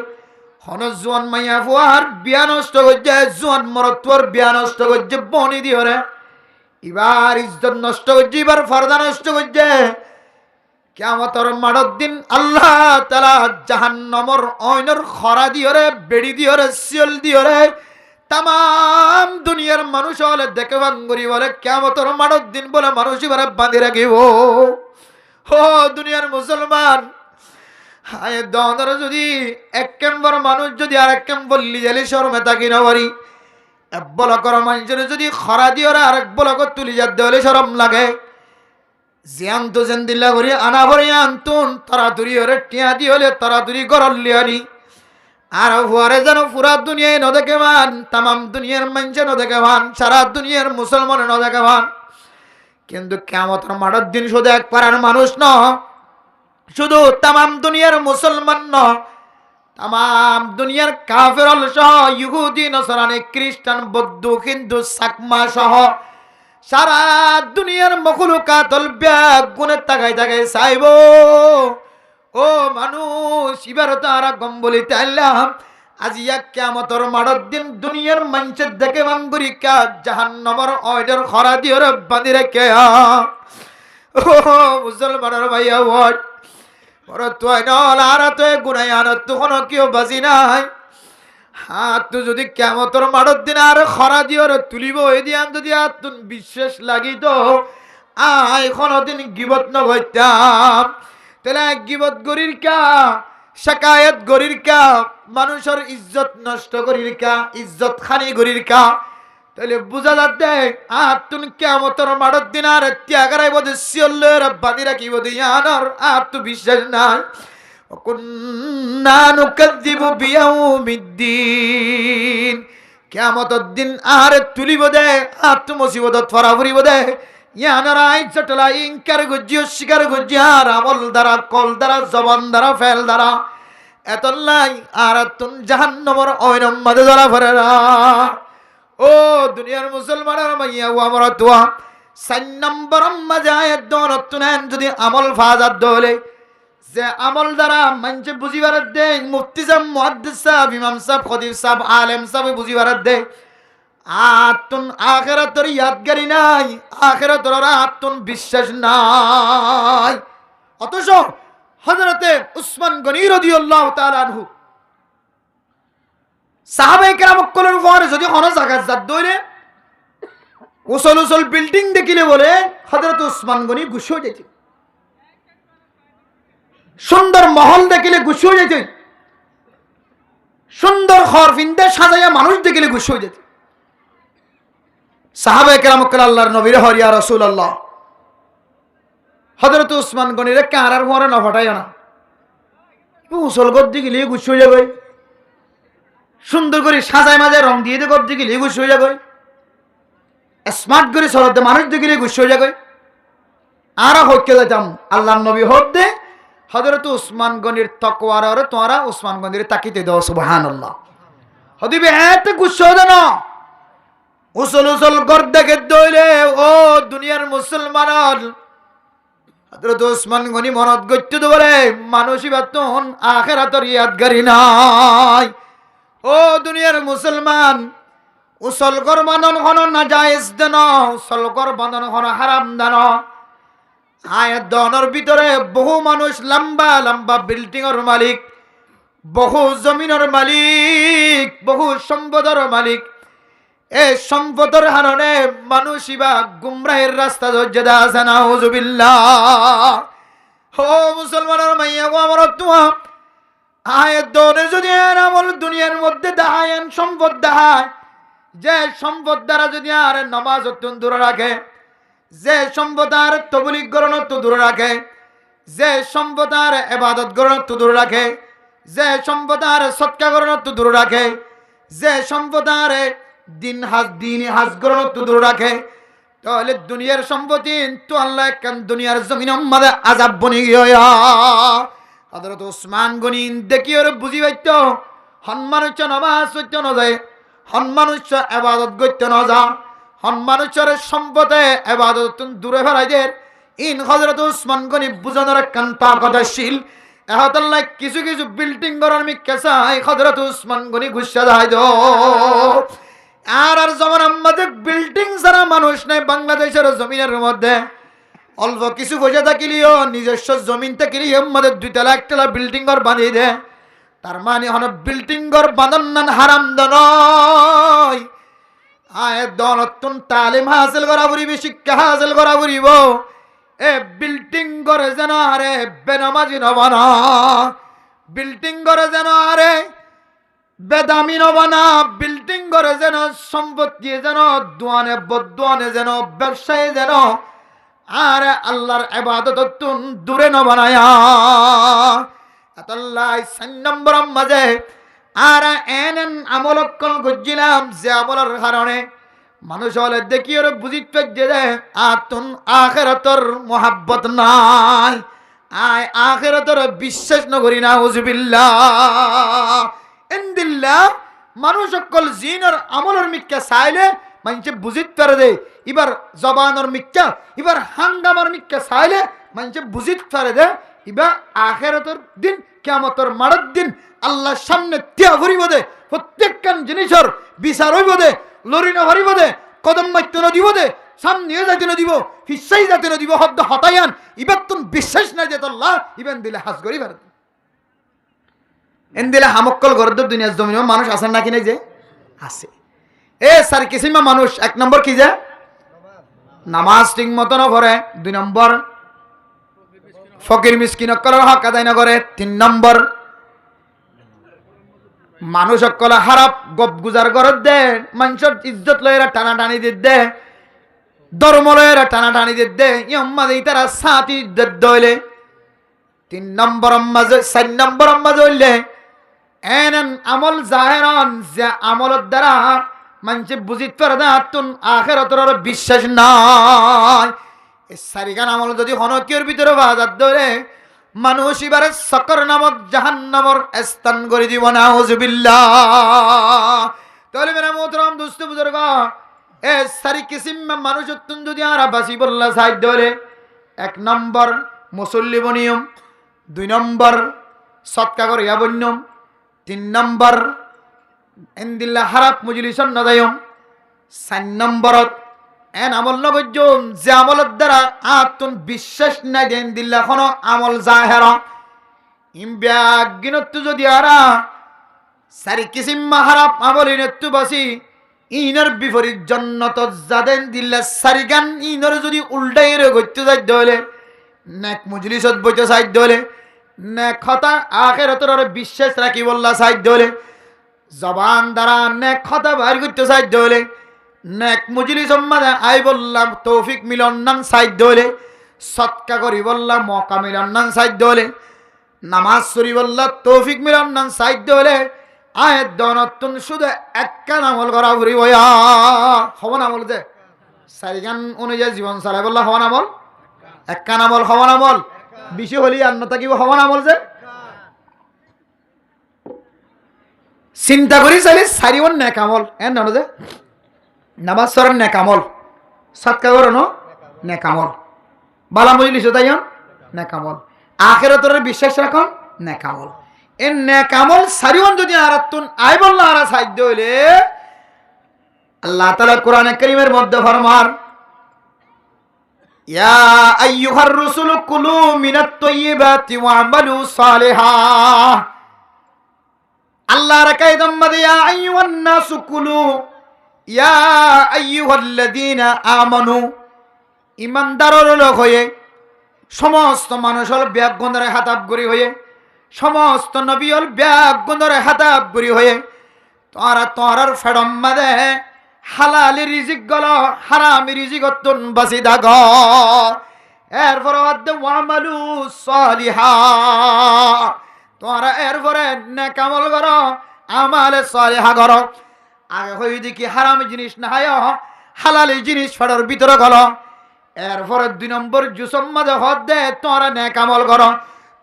জোয়ান মাইয়া ফুয়ার বিয়া নষ্ট করছে, জোয়ান মরত্বর বিয়া নষ্ট করছে বনি দিওরে, এবার ইজ্জত নষ্ট করছে, এবার ফরদা নষ্ট করছে। কিয়ামতের মাড়ত দিন আল্লাহ তাআলা জাহান্নামের অইনর খরা দিওরে, বেড়ি দিওরে, সিল দিওরে তাম দুনিয়ার মানুষ হলে দেখে বাঙ্গুরি বলে কিয়ামতের মাড়ত দিন বলে মানুষ এবারে বাঁধি রাখিব। ও দুনিয়ার মুসলমান হায় দর যদি এক কেম্বর মানুষ যদি আর এক কেম্বর লিজালি শরমে থাকি না পারি, এক বলকর মানুষের যদি খরা দিয়ে আরেক বলকর তুলি যাত দেওয়ালে শরম লাগে। জিয়ান তো যেন দিল্লা করি আনা ভরে আনতুন তাড়াতাড়ি হরে টিয়া দিয়ে হলে তাড়াতাড়ি গরল লিয়ারি আর হুয়ারে যেন পুরা দুনিয়ায় ন দেখে মান, তামাম দুনিয়ার মানুষে ন দেখে মান, সারা দুনিয়ার মুসলমান ন দেখে মান। কিন্তু কিয়ামতের মাঠের দিন শুধু এক পাড়ার মানুষ ন, শুধু তামাম দুনিয়ার মুসলমান ন, তামাম দুনিয়ার কাফের সহ ইহুদি নসরানি খ্রিস্টান বৌদ্ধ হিন্দু চাকমা সহ সারা দুনিয়ার মখলুকাত ব্যাগ গুণের তাকাই তাকাই চাইব ও মানুষ এবার তারা গম বলিতে আল্লাহ আজি এক কিয়ামতের মাঠের দিন দুনিয়ার মানুষের দেখে বাঙ্গুরি কা জাহান্নামের অয়ডার খরা দিয়ে বাঁধি রেখে ও মুসলমানের ভাইয়া ওয়াট যদি কিয়ামতের মাঠের দিন আর খরা দিয়ে তুলিব এই দিয়ান যদি আর বিশ্বাস লাগিত আয় কোনদিন গিবত নগইতাম। তাহলে গিবত গরির কা, শাকায়াত গরির কা, মানুষের ইজ্জত নষ্ট করির কা, ইজ্জত খানি গরির কা। তাহলে বুঝা যাচ্ছে আর তুন কিয়ামতের মাঠের দিন আর ত্যাগারাই বোধ শিয়লের বাঁধি রাখিব দিয়ানর আর তো বিশ্বাস নাই। কুন্না নুকাযযিবু বিয়াউমিদ্দিন কিয়ামতের দিন আর তুলিব দে আর তো মুসিবতত ফরাফরিব দে ইয়ানর আইজটলা ইনকার গজ্জি অস্বীকার গজ্জি আর আমল দ্বারা কল দ্বারা জবান দ্বারা ফেল দ্বারা এতলাই আর তুন জাহান্নামের অয়নম মাঝে ধরা ফেরে না। ও দুনিয়ার মুসলমানের মাইয়া ও আমরা তোয়া 4 নম্বর মাজায়ের দনতুনেন যদি আমল ফাজাত দলে যে আমল দ্বারা মানুষ বুঝিবার দে, মুফতি সাহেব, মুহাদ্দিস সাহেব, ইমাম সাহেব, খতিব সাহেব, আলেম সাহেব বুঝিবার দে আতুন আখিরাতের ইয়াদগারি নাই, আখিরাতের আতুন বিশ্বাস নাই। অথচ হযরতে উসমান গনি রাদিয়াল্লাহু তাআলা আনহু সাহাবায়ে কেরাম কলের পরে যদি কোনো জায়গা জাত দইরে উসল উসল বিল্ডিং দেখিলে বলে হযরত উসমান গনি গুছ হয়ে যেত, সুন্দর মহল দেখিলে গুছ হয়ে যেত, সুন্দর ঘর ফিন্দে সাজাইয়া মানুষ দেখিলে গুছ হয়ে যেত। সাহাবায়ে কেরাম কল আল্লাহর নবীর হর ইয়া রাসূলুল্লাহ হযরত উসমান গনিরে কারার পরে না ফাটাইও না, উসল করতে গেলে গুছ হয়ে যাবে, সুন্দর করে সাজায় মাজায় রং দিয়ে দিয়ে করতে গেলে গুছ হয়ে যাবে, স্মার্ট করে চলতে মানুষ দেখলে গুছ হয়ে যাবে। আর হইকে যেতাম আল্লাহ নবী হতে হযরত উসমান গনির তকওয়ার তোমরা উসমান গনির তাকিতে দাও সুবহানাল্লাহ। হদিবে এত গুছ হয়ে না উসল উসল কর দেখে দইলে ও দুনিয়ার মুসলমান হযরত উসমান গনি মনত গইতে তো বলে মানুষই বাতন আখিরাতের ইয়াদগারি নাই। ও দুনিয়ার মুসলমান উসল কর বাঁধন হন না জায়েজ দেন, উসল কর বাঁধন হন হারাম দেন। আয়ের দনের ভিতরে বহু মানুষ লম্বা লম্বা বিল্ডিং এর মালিক, বহু জমিনের মালিক, বহু সম্পদের মালিক। এই সম্পদের হারণে মানুষই বা গুমরাহের রাস্তা ধৈর্য আছে না হুজুবিল্লাহ। ও মুসলমানের মাইয়া গো আমার তুয়া আয়ের দনে যদি আমল দুনিয়ার মধ্যে দেখায়েন সম্পদ দেখায়, যে সম্পদ দ্বারা যদি আর নামাজ দূরে রাখে, যে সম্পদ আর তবলিগ গ্রহণ দূরে রাখে, যে সম্পদ আর ইবাদত গ্রহণ দূরে রাখে, যে সম্পদ আর সদকা গ্রহণ দূরে রাখে, যে সম্পদ আর দিন হাজ গ্রহণ দূরে রাখে, তাহলে দুনিয়ার সম্পত্তি তো আল্লাহ কেন দুনিয়ার জমিনের মধ্যে আযাব বনি গিয়া। হযরত উসমান গনি দেখি ওর বুঝি পাইত সম্মান হচ্ছে নামাজ হচ্ছে না যায়, সম্মান হচ্ছে ইবাদত করতে না যা, সম্মানুচ্চার সম্পদে ইবাদত দূরে ফেলাইদের ইন হযরত উসমান গনি বুঝানোর কান তাকতশীল এহতাল্লাহ কিছু কিছু বিল্ডিং করার মিক্কা চাই হযরত উসমান গনি গুসা যায় দো। আর জমানার মধ্যে বিল্ডিং ছাড়া মানুষ নাই বাংলাদেশের জমিনের মধ্যে। অল্প কিছু পয়সা থাকিলেও নিজস্ব জমিন থাকিলেও মধ্যে 2 তলা 1 তলা বিল্ডিং ঘর বাঁধিয়ে দে। তার মানে হন বিল্ডিং ঘর বাঁধন নান হারাম নয়। আয়ের দনতুন তালিম হাসিল করা পড়িব, শিক্ষা হাসিল করা পড়িব। এ বিল্ডিং করে যেন আরে বেনামাজি নবানা, বিল্ডিং করে যেন আরে বেদামি নবানা, বিল্ডিং করে যেন সম্পত্তি যেন দোয়ানে বদোয়ানে যেন ব্যবসায়ী যেন আরে আল্লাহর ইবাদত দূরে নবানায়া। আল্লাহ 4 নম্বর মাঝে আর এন আমলকল গজিলাম যে আমলের কারণে মানুষ হলে দেখি ওর বুঝিত পেয়ে যায় আতুন আখিরাতর মোহাব্বত নাই, আয় আখিরাতর বিশ্বাস নগরী না হুজুবিল্লাহ ইনদিল্লাহ। মানুষ সকল জিনের আমলের মিক্কা চাইলে মানুষে বুঝিত পারে দে, এবার জবানের মিক্কা এবার হাঙ্গামার মিক্কা চাইলে মানুষে বুঝিত পারে দে এবার আখিরাতর দিন কিয়ামতের মারার দিন আল্লাহর সামনে তিয়া ভরিব দে, প্রত্যেকখান জিনিসের বিচার হইব দে, লড়ি না ভরিব দে, কদম মাইতে না দিব দে, সামনে যাইতে না দিব, হিসাই যাইতে না দিব, হদ্দ হতায়ান ইবার তুন বিশ্বাস নাই যে আল্লাহ ইবেন দিলে হাস করি পারে এন দিলে হামক্কল গরদ দুনিয়ার জমিন মানুষ আছেন নাকি নাই যে আছে। এ স্যার কিসিমা মানুষ 1 নম্বর কি যে নামাজ ঠিক মতো না করে, 2 নম্বর ফকির মিসকিন করার হক আদায় না করে, 3 নম্বর মানুষ সকলে হারাপ গপ গুজার করত দে, মানুষের ইজ্জত লয়েরা টানা টানি দিত দে, ধর্ম লয়েরা টানা টানি দিত দে, ইম্মা দেই তারা সাথী ইজ্জত দইলে। 3 নম্বর মাঝে 4 নম্বর মাঝে হইলে এন আমল জাহেরান যে আমলের দ্বারা মানুষে বুঝিত পারে না তুন আখিরাতের বিশ্বাস নাই। এই 4 আমল যদি হনকের ভিতরে বাজার ধরে মানুষ এবারে সকর নামক জাহান্নামের স্থান করে দিব না হুজুবিল্লাহ। তাহলে মেরা মোহতরম দোস্ত বুজুর্গ এ 4 কিসিম মানুষ যদি আর বাসি বললা সাইড ধরে 1 নম্বর মুসল্লি বনিয়ম, 2 নম্বর সৎকা করিয়া বন্যম, 3 নম্বর এন্দিল্লা হারাপ মুজলিসন নদায়ম, 4 নম্বরত এন আমল নগজম যে আমলের দ্বারা আতুন বিশ্বাস নাই দেন দিল্লা কোনো আমল জাহেরা ইমব্যাগিনত যদি আরা 4 কিসিম হারাপ আমল ইনতু বাসি ইনর বিপরীত জান্নাত জাদেন দিল্লা 4 গান ইনর যদি উল্টাই রে গইতে যাই দলে নেক মজলিসত বইতে চাই দলে, নেক কথা আখিরাতের বিশ্বাস রাখি বললা চাই দলে, জবান দ্বারা নেক কথা বাইর করতে চাই দলে, নেক মজলিস সম্মানে আই বললাম তৌফিক মিলন নাম চাই দলে, সৎকা করি বললাম মকা মিলন নাম চাই দলে, নামাজ শরীফল্লাহ তৌফিক মিলন নান সাইড হলে আয়ের দনতুন শুধু একখান আমল করা ঘুরিব হবন আমল যে চারিখান অনুযায়ী জীবন চালাই বললা হওয়ান আমল একখান আমল হওয়ান আমল বেশি হলি আন্ন থাকিব হওয়ান আমল যে চিন্তা করি চাইলে চারিবন নেক আমল এন জানো যে নামাজ সরেন নেক আমল সাতকা করো ন নেক আমল বালা মজলিস তাই নেক আমল আখিরাতের বিশ্বাস রাখন নেক আমল এ নেক আমল সারিওন যদি আরাতুন আই বললা আর সাধ্য হইলে আল্লাহ তাআলা কোরআনে কারীমের মধ্যে ফরমান ইয়া আইয়ুহার রাসূল কুলু মিনাত তাইয়্যিবাতি ওয়া'মালু সালিহা আল্লাহর কায়দাম মধ্যে ইয়া আইয়ুহান নাসু কুলু ইয়া আইয়ুহাল্লাযীনা আমানু ঈমানদারের লোক হয়ে সমস্ত মানুষ হল ব্যাগগুণরে হাতাবগুড়ি হয়ে সমস্ত নবী হল ব্যাগগুণরে হাতাবগুড়ি হয়ে তোরার ফেডম মাদে হালালি রিজিক গল হারামি রিজিক অত্যন বাসি দাগ এরপরে ওয়া'মালু সালিহা তোরা এরপরে নেক আমল করো আমালে সালিহা করো আগে হই দেখি হারামি জিনিস না হয় হালালি জিনিস ফেডর ভিতরে গল এরপরে 2 নম্বর জুসম মাঝে হদ দে তোরা নেক আমল করো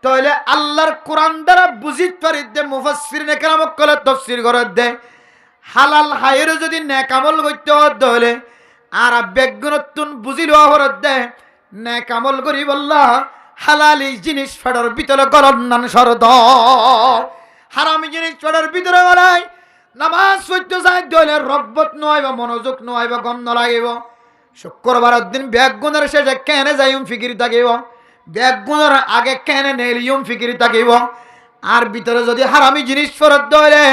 তাহলে আল্লাহর কোরআন দ্বারা বুঝিত পারি দে মুফাসসিরিনে কেরাম কলে তাফসীর করে দে হালাল হায়ের যদি নেক আমল করতে হদ হলে আর বেগুনতুন বুঝিলো হরদ দে নেক আমল করি বললা হালালি জিনিস ফেডর ভিতরে গলন নান শরদ হারামি জিনিস ফেডর ভিতরে গলাই নামাজ পড়তে যায় দলে রব্বত নয় বা মনোযোগ নয় বা গন্ধ লাগিব শুক্রবারের দিন ব্যাগুনের শেষে কেনে যাইম ফিকির থাকিব ব্যাগুনের আগে কেনে নেলিয়ম ফিকির থাকিব আর ভিতরে যদি হারামি জিনিস ফেরত দলে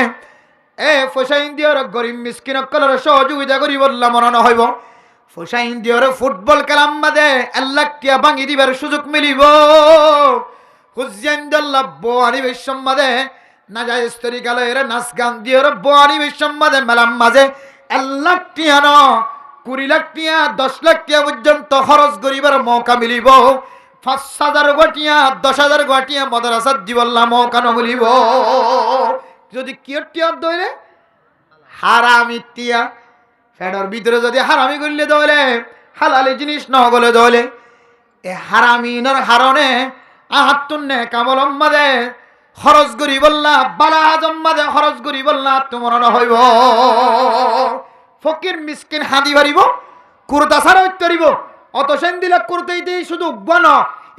এ ফসাইন দিয়র গরিব মিসকিন কলর সহযোগিতা করি বললাম মনে হইব ফসাইন দিয়র ফুটবল খেলাম বাদে 1 লাখ টাকা ভাঙি দিবার সুযোগ মিলিব হুজ্জাইন দল্লা বোয়ানি বিশ্বম্বাদে না যায় স্তরি গেল এর নাচ গান দিয়র বোয়ানি বিশ্বম্বাদে মেলাম মাঝে 1 লাখ টাকা ন 20 লাখ টাকা 10 লাখ টাকা পর্যন্ত খরচ করিবার মৌকা মিলিব 5,000 গটিয়া 10,000 গটিয়া মাদ্রাসা দিবল্লা মৌকা নমিলিব যদি কিয়টিয়া দইলে হারামি টিয়া ফেডর ভিতরে যদি হারামি করলে দইলে হালালি জিনিস ন গলে দইলে এ হারামিনর হারণে আহাত্তুন নে কামলম মাদে খরচ করি বললা বালা আজম মাদে খরচ করি বললা তোমার ন হইব ফকির মিসকিন হাদি পারিব কুরতা সারা উত্তরিব অত সেন দিলে কুরতেই শুধু গণ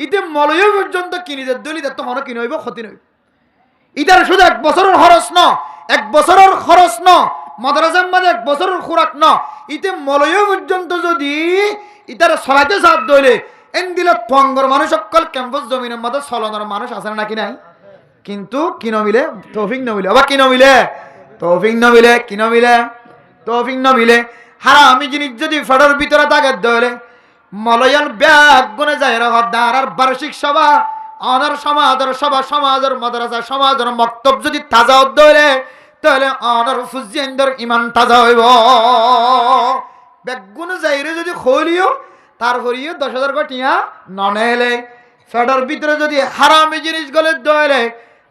ইতে মলয় পর্যন্ত কিনি যে দলিতে তোমার কিনে হইব ক্ষতি নইব ইটার শুধু 1 বছরের খরচ ন 1 বছরের খরচ ন মাদ্রাসার মাঝে 1 বছরের খোরাক ন ইতে মলয় পর্যন্ত যদি ইটার চলাইতে সাথ দইলে এন দিলে পঙ্গর মানুষ সকল ক্যাম্পাস জমিনের মধ্যে চলনের মানুষ আছে নাকি নাই কিন্তু কি নমিলে তৌফিক নমিলে আবার কি নমিলে তৌফিক নমিলে কি নমিলে তৌফিক নমিলে হারামি জিনিস যদি ফেডর ভিতরে থাকে দইলে মলয়াল ব্যাগ গুনে যায় রহদার আর বার্ষিক সভা অনার সমাজের সভা সমাজের মাদ্রাসা সমাজের মক্তব যদি তাজা দইলে তাহলে অনার ফুজিয়ানদের ইমান তাজা হইব বেগুন যাইরে যদি খলিও তারপরেও 10,000 গটিয়া ননেলে ফেডর ভিতরে যদি হারামি জিনিস গলে দইলে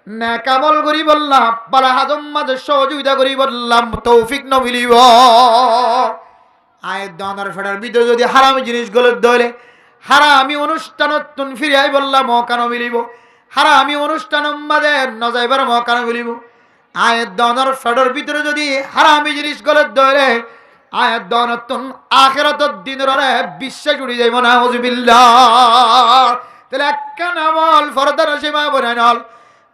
নেক আমল করি বললাম বালা হাজম মাঝে সহযোগিতা করি বললাম তৌফিক ন মিলিব আয় দনার ফেডর ভিতরে যদি হারামি জিনিস গলে দইলে হারামি অনুষ্ঠানতুন ফিরে আই বললাম মৌকা ন মিলিব হারামি অনুষ্ঠান মাঝে ন যাইবার মৌকা ন মিলিব আয় দনার ফেডর ভিতরে যদি হারামি জিনিস গলে দইলে আয় দনতুন আখিরাতের দিনের বিশ্বাস উড়ি যাইব না নাউজুবিল্লাহ তাহলে একখান আমল ফরদার সীমা বনাল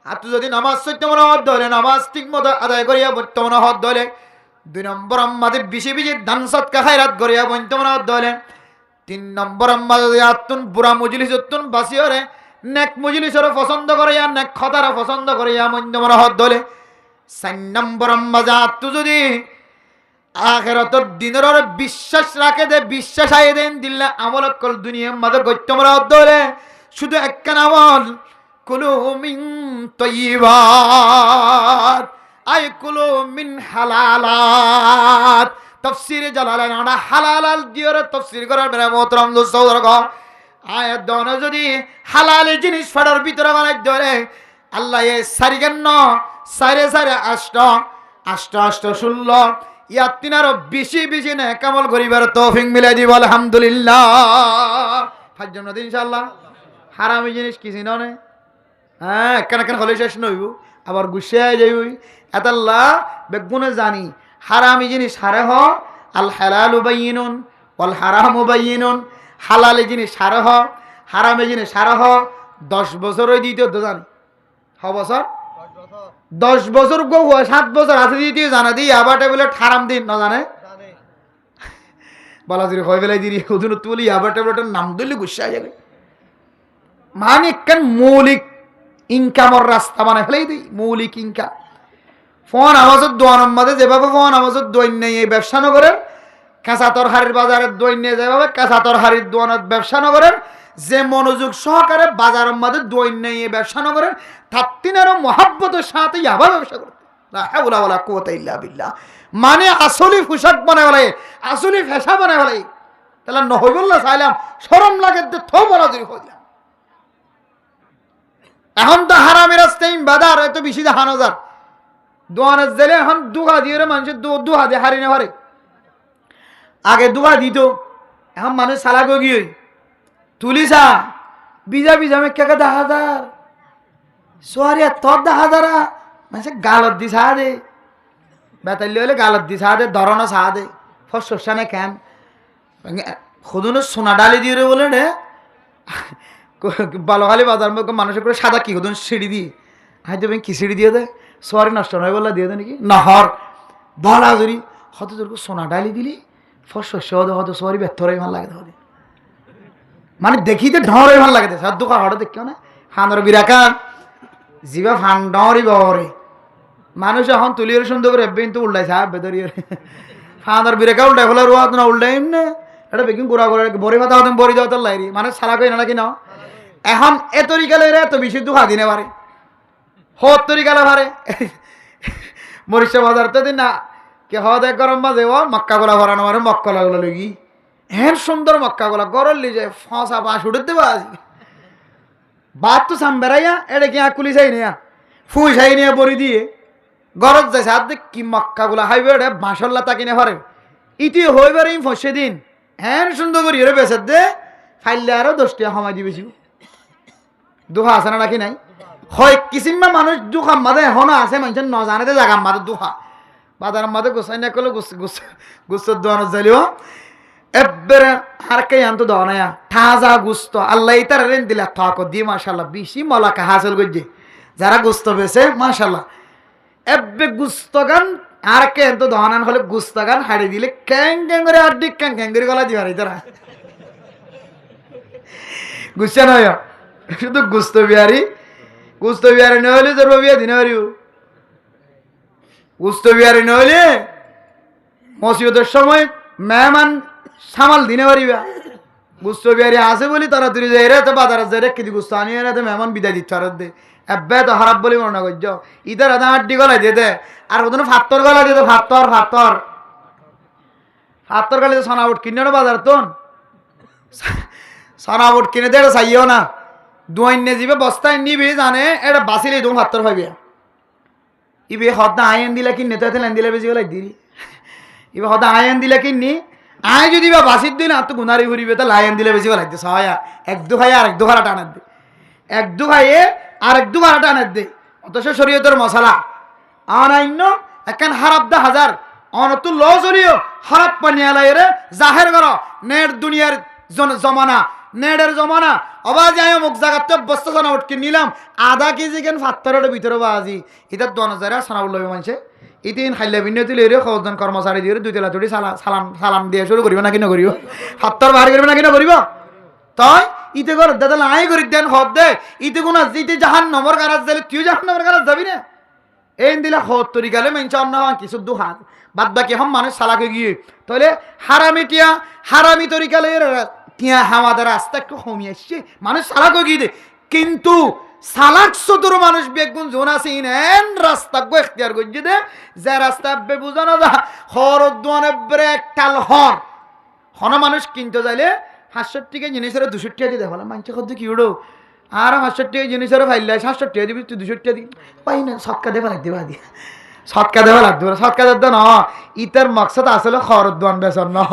আর তুই যদি নামাজ সত্যি মনে হত ধরে নামাজ ঠিক মতো আদায় করিয়া বলতে মনে হত ধরে 2 নম্বর আমাদের বেশি বেশি দান সৎকা খায়রাত করিয়া বলতে মনে হত ধরে 3 নম্বর আমাদের আতুন বুড়া মজলিস তুন বাসিওরে নেক মজলিসরে পছন্দ করিয়া নেক খতারে পছন্দ করিয়া বলতে মনে হত ধরে 4 নম্বর আমাদের তুই যদি আখিরাতের দিনের বিশ্বাস রাখে দে বিশ্বাস আই দেন দিল্লা আমল কল দুনিয়ার মাঝে গত্য মনে হত ধরে শুধু একখান আমল কুলু মিন তাইয়্যিবাত আই কুলু মিন হালালাত তাফসীরে জালালাইন না হালাল দিয়র তাফসীর করার বেলা মোহতরম দোস্ত আয়াত দনে যদি হালাল জিনিস ফেডার ভিতরে বানাই ধরে আল্লাহ এ সারিগান্ন সারে সারে আষ্ট আষ্ট আষ্ট 16 ইয়ার তিনারও বেশি বেশি না কামল করিবার তৌফিক মিলাই দিব আলহামদুলিল্লাহ। ফাজ্জম নদী ইনশাআল্লাহ। হারামি জিনিস কি চিনো না? হ্যাঁ, কেন হলে শেষ নইব, আবার গুছিয়ে যাইব। এতাল্লাহ বেগুনে জানি হারামি জিনিস হারে হ, আল হালালু বাইয়িনুন ওয়াল হারামু বাইয়িনুন। হালাল জিনিস হারে হ, হারামে জিনিস হারে হ। 10 বছর ওই দিতে তো জানি, 6 বছর 10 বছর গো 7 বছর আছে দিতে জানা দিই আবার টেবিলে হারাম দিন না জানে বালাজির হয় বেলায় দিই ওজন তুলি আবার টেবিলের নাম দিলে গুছিয়ে যাবে। মানে কেন মৌলিক ইনকামের রাস্তা মানে ফেলেই দিই, মৌলিক ইনকাম। ফোন আওয়াজত দোয়ানোর মাঝে যেভাবে ফোন আওয়াজত দৈন নেই এই ব্যবসা নগরের, কাঁচা তরহারির বাজারের দৈন নিয়ে যেভাবে কাঁচা তরহারির দোয়ানোর ব্যবসা নগরের, যে মনোযোগ সহকারে বাজারের মাঝে দৈন নেই এই ব্যবসা নগরের, তার তিনারও মহাব্বতের সাথে আবার ব্যবসা করতে মানে আসলি পোশাক বানায় বলে, আসলি ফেসা বানায় বলে। তাহলে নহবুল্লাহ চাইলাম সরম লাগে থো বলা যদি হইলাম। এখন তো হারামের রাস্তায় বাজার এত বেশি দেখানো যার দোয়ানের জেলে এখন দুহা দিয়ে মানুষের দুহা দিয়ে হারি না পারে। আগে দুহা দিত, এখন মানুষ সালাক গিয়ে তুলিসা বিজা বিজা মেকাকে 10,000 সোয়ারিয়া তোর 10,000 মানুষ গালত দি সাহা দে, বেতাল্লি হলে গালত দি সাহা দে, ধরনা সাহা দে ফসানে কেন খুদুন সোনা ডালি দিয়ে বলে রে বালখালি বাজার মানুষের করে সাদা কি খুদুন সিঁড়ি দিয়ে হাই দেবেন কি সিঁড়ি দিয়ে দেয় সোয়ারি নষ্ট নয় বললা দিয়ে দেয় নাকি নহর বলা যদি হয়তো তোর সোনা ডালি দিলি ফসস্য হয়তো সোয়ারি ব্যর্থরাই ভাল লাগে তাহলে মানে দেখিতে ঢরে ভাল লাগে সার দোকান হঠাৎ দেখ না ফান্দর বিরাকা জিবা ফান ডরি বরে মানুষ এখন তুলিয়ে সুন্দর করে কিন্তু উল্টাই সাহেব বেদরিয়ে ফান্দর বিরাকা উল্টাই হলে রোয়াত না উল্টাই না এটা বেকিং গোড়া করে বড়ি মাথা হতাম বড়ি দেওয়া তোর লাইরি মানে সারা কই নাকি না এখন এ তরিকালে এত বেশি দুঃখা দিনে পারে হত তরিকালে পারে মরিষা বাজার তো দিন না কে হওয়া দেখ গরম মাঝে মক্কা গোলা ভরানো মারে মক্কলা গুলো লগি হ্যাঁ সুন্দর মক্কা গোলা গরল লি যায় ফসা বাস উঠে দেবা বাদ তো সাম বেড়াইয়া এটা কি কুলি চাই নিয়া ফুই চাই নিয়ে বড়ি দিয়ে গরজ যাইছে আর দেখ কি মক্কা গুলা হাইবে বাঁশল্লা তাকি নে পারে ইতি হইবার এই ফসে দিন হ্যাঁ সুন্দর করি এর বেসে দে ফাইলে আরো 10 টাকা সময় দিবেছি দুহা আছে না নাকি নাই হয় কিসিমা মানুষ দুখা মাদে এখনো আছে মানুষের ন জানাতে জায়গা মাদে দুহা বাজার মাদে গোসাই না করলে গুস্তর দোয়ানো যাইলেও এবারে আর কে আনতো দেওয়া নাই তাজা গুস্ত আল্লাহ ইতার রেন দিলে থাক দিয়ে মাশাল্লাহ বেশি মলাকা হাসিল করছে যারা গুস্ত পেয়েছে মাশাল্লাহ এবে গুস্ত গান আর কে আনতো দেওয়া না হলে গুস্ত গান হারিয়ে দিলে ক্যাং ক্যাং করে আর ডিক ক্যাং ক্যাং করে গলা দিয়ে হারি তারা গুস্তা নয় শুধু গুস্ত বিহারি নহলে তোর বিয়া দিনে পারিও গুস্ত বিহারি নহলে মসিবতের সময় মেহমান সামাল দিনে পারিবা গুস্ত বিহারি আছে বলি তারা তুই যাই রে তো বাজারে যাই রে কিন্তু গুস্ত আনিয়ে রে তো মেহমান বিদায় দিচ্ছ আর দে এব্বে তো খারাপ বলি মনে করছ ইতার আধা হাড্ডি গলায় দিয়ে দে আর ওদের ফাত্তর গলায় দিয়ে ফাত্তর গলে সোনা উঠ কিনে না বাজার তো সোনা উঠ কিনে দে এটা চাইও না দুয়াইনে যাবে বস্তায় নিবি জানে এটা বাঁচিলে তুমি ফাত্তর পাইবি ইবে হদ্দা আইন দিলে কিনে তো লেন দিলে বেশি গলাই দিলি এবার হয়তো আয়ন দিলে কিনি আয় যদি বা বাসির দিন আর তো গুনারি ঘুরিবে তো লায়ন দিলে বেশি ভালো লাগছে সহায়া 1-2 খাইয়ে আর 1-2 খারা টানার দে 1-2 খাইয়ে আর 1-2 খারা টানার দে অথচ শরীয়তের মশলা অনান্য এখন হারাপ 10,000 অনত ল চলিও হারাপ পানিয়ালাই রে জাহের কর নেট দুনিয়ার জমানা নেটের জমানা অবা যায় মুখ জায়গাতে বস্তা সোনা উঠকে নিলাম আধা কেজি কেন ফাত্তরের ভিতরে বাজি এটা 2,000 সোনা উঠল মানুষে ইতিন খাইলে ভিন্ন তুলে এর কজন কর্মচারী দিয়ে 2 তেলা তুলি সালাম দিয়ে শুরু করিব না কিনা করিব হাত্তর বাহার করিব না কিনা করিব তাই ইতে কর দাদা লাই করি দেন হদ দে ইতে কোন ইতে জাহান নম্বর কারাজ দিলে তুই জাহান নম্বর কারাজ যাবি না এই দিলা হদ তরিকালে মেনছে অন্য কিছু দুহাত বাদ বাকি হম মানুষ সালাকে গিয়ে তাহলে হারামি তরিকালে টিয়া হাওয়াদের রাস্তা একটু কমিয়ে আসছে মানুষ সালাকে গিয়ে দে কিন্তু সালাক সতর মানুষ বেগুন জোন আছে ইনেন রাস্তা গো এখতিয়ার করছে দে যে রাস্তা বে বুঝানো যা হরদ্দানে ব্রেক টাল হন মানুষ কিনতে যাইলে 500 টাকা জিনিসের 200 টাকা দিয়ে দেখো মানছে কত কি উড়ো আর 500 টাকা জিনিসের ফাইল 700 টাকা দিবি তুই 200 টাকা দিবি পাই না সৎকা দেওয়া লাগতে পারি সৎকা দেওয়া লাগতে পারে সৎকা দেওয়া না ইতার মকসদ আসলে খরদ্দান বেসন না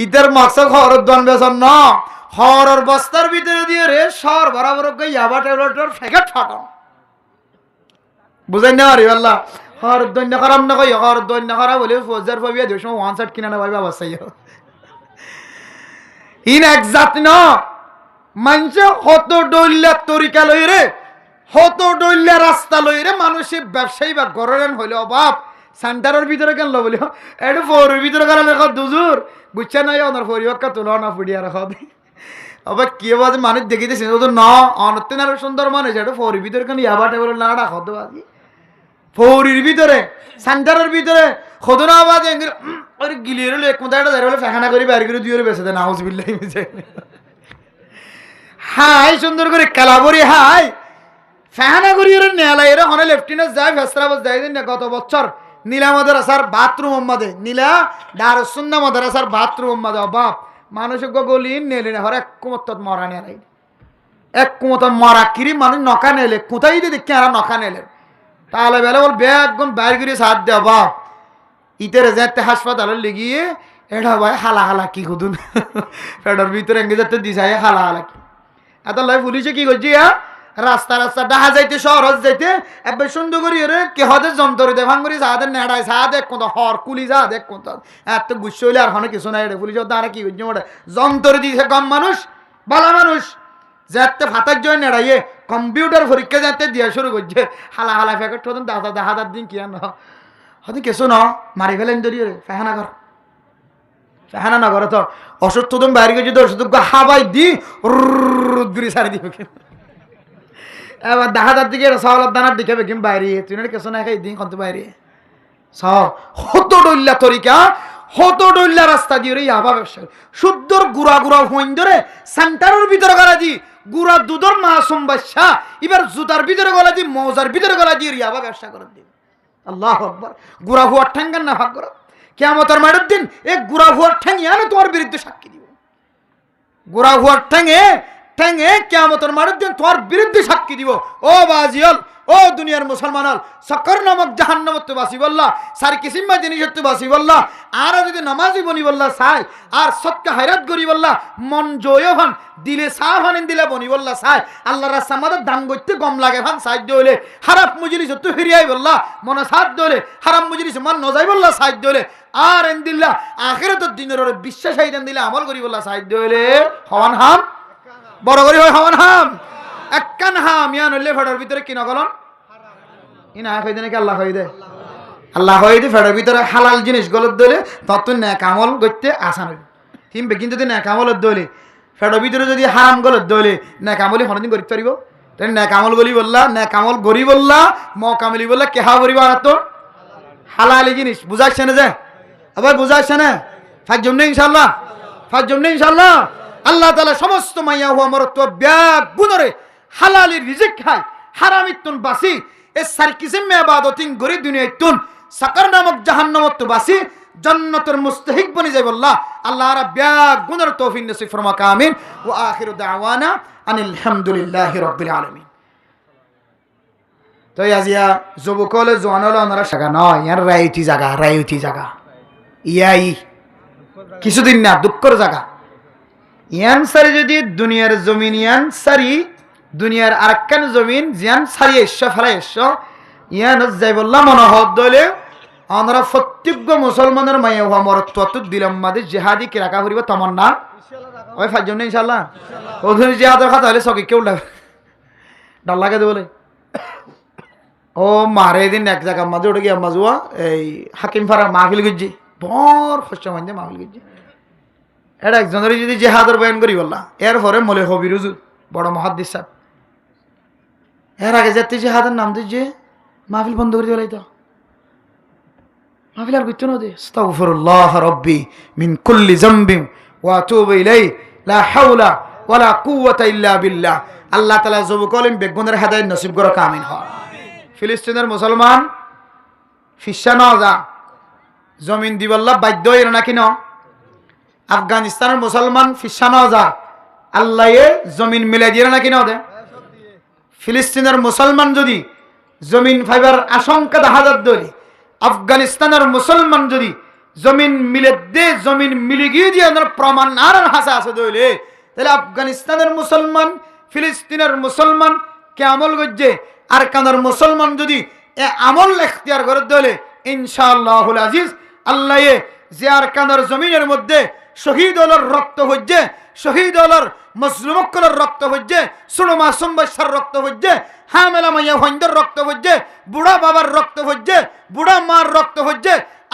ইতার মকসদ খরদ্দান বেসন না হরর বস্তার ভিতরে দিয়ে রে সর বরাবর ইয়াবা ট্যাবলেটের প্যাকেট ফাটাও বুঝাই না আরে আল্লাহ হরদ্দান না খারাপ না কই হরদ্দান না খারাপ বলে ফৌজার ফবিয়া দেশ ওয়ান শার্ট কিনা না ভাই অবস্থায় ইন একজাত না মানুষে হত ডইল্লা তরিকা লই রে হত ডইল্লা রাস্তা লই রে মানুষে ব্যবসায়ী বা গরেন হইলে অভাব সেন্টারের ভিতরে কেন লো বলি এটা ফোরের ভিতরে গেলে লেখা দুজুর বুঝছে না ওনার পরিবারকে তুলো না ফুটিয়া রাখা আবার কি বাজে মানুষ দেখিতেছি তো না অনত্যেন আরো সুন্দর মানুষ এটা ফোরের ভিতরে কেন ইয়াবা টেবল না রাখা তো বাজি ফোরের ভিতরে সেন্টারের ভিতরে খোদনা বাজে ওই গিলিয়ে রইল এক মতো একটা দাঁড়িয়ে ফেখানা করে বাইরে করে দিয়ে বেসে দেয় নাউজ বিল্লাহ হাই সুন্দর করে কালাবরি হাই ফেহানা করি নেলা এরা হনে লেফটেন্যান্ট যায় ফেসরাবাস যায় না গত বছর নীলা মাদ্রাসার বাথরুম মাদে নীলা দারুসুন্নাহ মাদ্রাসার বাথরুম মাদে বাপ মানুষ গলি নেলে না হর এক কুমত মরা নেলাই এক কুমত মরা কিরি মানুষ নকা নেলে কোথায় দিয়ে দেখি আর নকা নেলে তাহলে বেলা বল বেগুন বাইর করে সাথ দেওয়া বাপ ইতের যেতে হাসপাতালে লেগিয়ে এটা ভাই হালা হালা কি খুদুন পেটার ভিতরে এঙ্গে যেতে দিশায় হালা হালা কি এত লাই পুলিশে কি করছি রাস্তা রাস্তা ডাহা যাইতে শহর যাইতে একবার সুন্দর করি রে কে হদের যন্ত্র দে ভাঙ করি সাহাদের নেড়ায় সাহাদ এক কোথা হর কুলি সাহাদ এক কোথা এত গুচ্ছ হইলে আর হনে কিছু নাই রে পুলিশ তারা কি করছে ওটা যন্ত্র দিয়েছে কম মানুষ বালা মানুষ যাতে ফাতার জন্য নেড়াইয়ে কম্পিউটার পরীক্ষা যাতে দিয়া শুরু করছে হালা হালা ফ্যাকেট হতেন দাহাদার দিন কি আন হতে কিছু ন মারি ফেলেন দরিয়ে রে ফেহানা ঘর ফেহানা না ঘরে তো অসুস্থ তুমি বাইরে গেছি তো অসুস্থ হাবাই দি রুদ্রি সারি দিব এবার দাহাদার দিকে সহলার দানার দিকে বেগিম বাইরে তুই না কেসো না খাই দিন কত বাইরে হত ডইল্লা তরিকা হত ডইল্লা রাস্তা দিয়ে রে ইয়াবা ব্যবসা শুদ্ধর গুড়া গুড়া হইন ধরে সেন্টারের ভিতরে গলা দি গুড়া দুধর মাসুম বাদশা এবার জুতার ভিতরে গলা দি মৌজার ভিতরে গলা দিয়ে ইয়াবা ব্যবসা করে দিন আল্লাহু আকবার গুড়া হুয়ার ঠ্যাঙ্গান না ভাগ করো কিয়ামতের মাঠের দিন এক গুড়া হুয়ার ঠ্যাঙ্গি আনে তোমার বিরুদ্ধে সাক্ষী দিব গুড়া হুয়ার ঠ্যাঙ্গে ঠ্যাঙ্গে কিয়ামতের মাঠের দিন তোমার বিরুদ্ধে সাক্ষী দিব ও বাজিয়াল ও দুনিয়ার মুসলমান সকর নামক জাহান্নামত বাসি বললা সার কিসিমা জিনিসত বাসি বললা আর যদি নামাজি বনি বললা সাই আর সৎকা হায়রাত করি বললা মন জয় হন দিলে সাহ হানেন দিলে বনি বললা সাই আল্লাহ রাস্তা আমাদের দান করতে গম লাগে ভান সাহায্য হইলে হারাপ মুজলিস তো ফিরিয়াই বললা মনে সাহায্য হলে হারাম মুজলিস মান নজাই বললা সাহায্য হলে আর এন দিল্লা আখিরাতের দিনের বিশ্বাস আইদেন দিলে আমল করি বললা সাহায্য হইলে হওয়ান হাম বড় করি হয় হওয়ান হাম একখান হাম ইয়ান হইলে ফেটার ভিতরে কি নকলন ইনা খাই দে নাকি আল্লাহ খাই দে আল্লাহ খাই দে ফেটার ভিতরে হালাল জিনিস গলত দলে তত ন্যাক আমল করতে আসান হইল কিনবে কিন্তু যদি ন্যাক আমলত দলে ফেটার ভিতরে যদি হারাম গলত দলে ন্যাক আমলি হনদিন করতে পারিব তাই ন্যাক আমল গলি বললা ন্যাক আমল গরি বললা ম কামলি বললা কেহা করিব আর তো হালালি জিনিস বুঝাচ্ছে না যে আবার বুঝাচ্ছে না ফাজম নেই ইনশাআল্লাহ ফাজম নেই ইনশাআল্লাহ আল্লাহ তাআলা সমস্ত মাইয়া হুয়া মরত্ব ব্যাগ গুনরে হালালি রিজিক খায় হারামিতুন বাসি এ সারকিসিম মে ইবাদতিন গরি দুনিয়াতুন সাকার নামক জাহান্নামত বাসি জান্নাতের মুস্তাহিক বনি যাই বললা আল্লাহ রা ব্যাগ গুনর তৌফিক নসিব ফরমা আমিন ওয়া আখিরু দাওয়ানা আনিল হামদুলিল্লাহি রাব্বিল আলামিন তো আজিয়া যুবকলে জওয়ানলে ওনারা জায়গা নয় ইয়ার রাইতি জায়গা ইয়াই কিছুদিন না দুঃখর জায়গা ইয়ান সারি যদি দুনিয়ার জমিন ইয়ান সারি দুনিয়ার আরেকখান জমিন জিয়ান সারি এসো ফেলা এসো ইয়ান যাই বললাম মনোহর দলে আমরা প্রত্যেক মুসলমানের মায়ে হওয়া মরত্ব দিলাম মাদে জেহাদি কে রাখা করিব তমন্না ওই ফাইজম নেই ইনশাআল্লাহ ওদের জেহাদের কথা হলে সকি কেউ ডাল লাগে দে বলে ও মারে দিন এক জায়গা মাঝে উঠে গিয়ে মাজুয়া এই হাকিম ফারা মাহফিল গুজি বড় কষ্ট মাইন্দে মাহফিল গুজি এটা একজনের যদি জেহাদের বয়ান করি বললা এরপরে মলে হবি রুজু বড় মহাদ্দিস সাহেব এর আগে যাতে জেহাদের নাম দিয়ে মাহফিল বন্ধ করে দিলাই তো মাহফিল আর করতে না দে আস্তাগফিরুল্লাহ রাব্বি মিন কুল্লি যামবিন ওয়া আতুবু ইলাইহি লা হাওলা ওয়ালা কুওয়াতা ইল্লা বিল্লাহ আল্লাহ তাআলা যুবকলিম বেগুনের হেদায়েত নসিব করো আমিন হয় ফিলিস্তিনের মুসলমান ফিসা না যা জমিন দিবল্লা বাধ্য হইল নাকি ন আফগানিস্তানের মুসলমান ফিসা না যা আল্লাহ জমিন মিলাই দিয়ে নাকি না দে ফিলিস্তিনের মুসলমান যদি জমিন ফাইবার আশঙ্কা দেখা যাচ্ছে আফগানিস্তানের মুসলমান যদি জমিন মিলে দে জমিন মিলে গিয়ে দিয়ে প্রমাণ আর হাসা আছে দইলে তাহলে আফগানিস্তানের মুসলমান ফিলিস্তিনের মুসলমান কে আমল করছে আর কানার মুসলমান যদি এ আমল এখতিয়ার করে দইলে ইনশাআল্লাহুল আজিজ আল্লাহ যে আর কানার জমিনের মধ্যে শহীদ হলর রক্ত হচ্ছে শহীদ হলর মজলুমকলের রক্ত হচ্ছে ছোটো মাসুম বাচ্চার রক্ত হচ্ছে হামেলা মাইয়া হইন্দর রক্ত হচ্ছে বুড়া বাবার রক্ত হচ্ছে বুড়া মার রক্ত হচ্ছে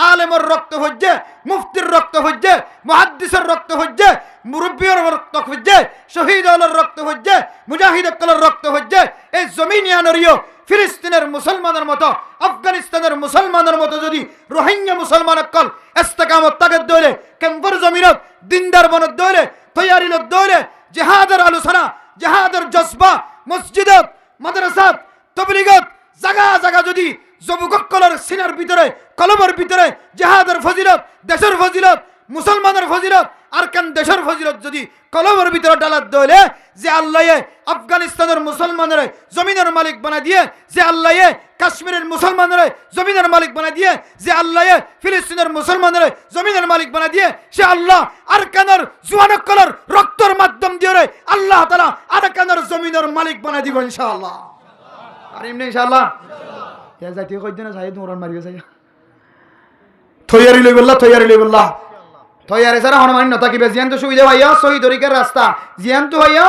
আলেমর রক্ত হচ্ছে মুফতির রক্ত হচ্ছে মুহাদ্দিসের রক্ত হচ্ছে মুরব্বীর রক্ত হচ্ছে শহীদ হলর রক্ত হচ্ছে মুজাহিদকলের রক্ত হচ্ছে এই জমিনিয়ানরিও ফিলিস্তিনের মুসলমানের মতো আফগানিস্তানের মুসলমানের মতো যদি রোহিঙ্গা মুসলমানকল ইস্তেকামত তাগত দইলে কেম্পর জমিনত দিনদার বনত দইলে তৈয়ারিলত দইলে জিহাদের আলোচনা জিহাদের জজবা মসজিদত মাদ্রাসাত তবলিগত জায়গা জায়গা যদি যুবককলের সিনার ভিতরে কলমের ভিতরে জিহাদের ফজিলত দেশের ফজিলত মুসলমানের ফজিলত আর কান দেশের ফজিলত যদি কলমের ভিতরে ডালাত দইলে যে আল্লাহ আফগানিস্তানের মুসলমানের জমিনের মালিক বানাই দিয়ে যে আল্লাহ কাশ্মীরের মুসলমানের জমিনের মালিক বানাই দিয়ে যে আল্লাহ ফিলিস্তিনের মুসলমানের জমিনের মালিক বানাই দিয়ে সে আল্লাহ আর কানের জুয়ানকলের রক্তর মাধ্যম দিয়ে আল্লাহ তাআলা আর কানের জমিনের মালিক বানাই দিব ইনশাআল্লাহ আর এমনি ইনশাআল্লাহ এ জাতীয় কইদিন সাইদ মোরন মারিও যাই তৈয়ারি লইবল্লাহ তৈয়ারি লইবল্লাহ তৈয়ারি সারা হনুমান নতা কিবা জিয়ান তো সুবিধা ভাইয়া শহীদ তরিকার রাস্তা জিয়ান তো ভাইয়া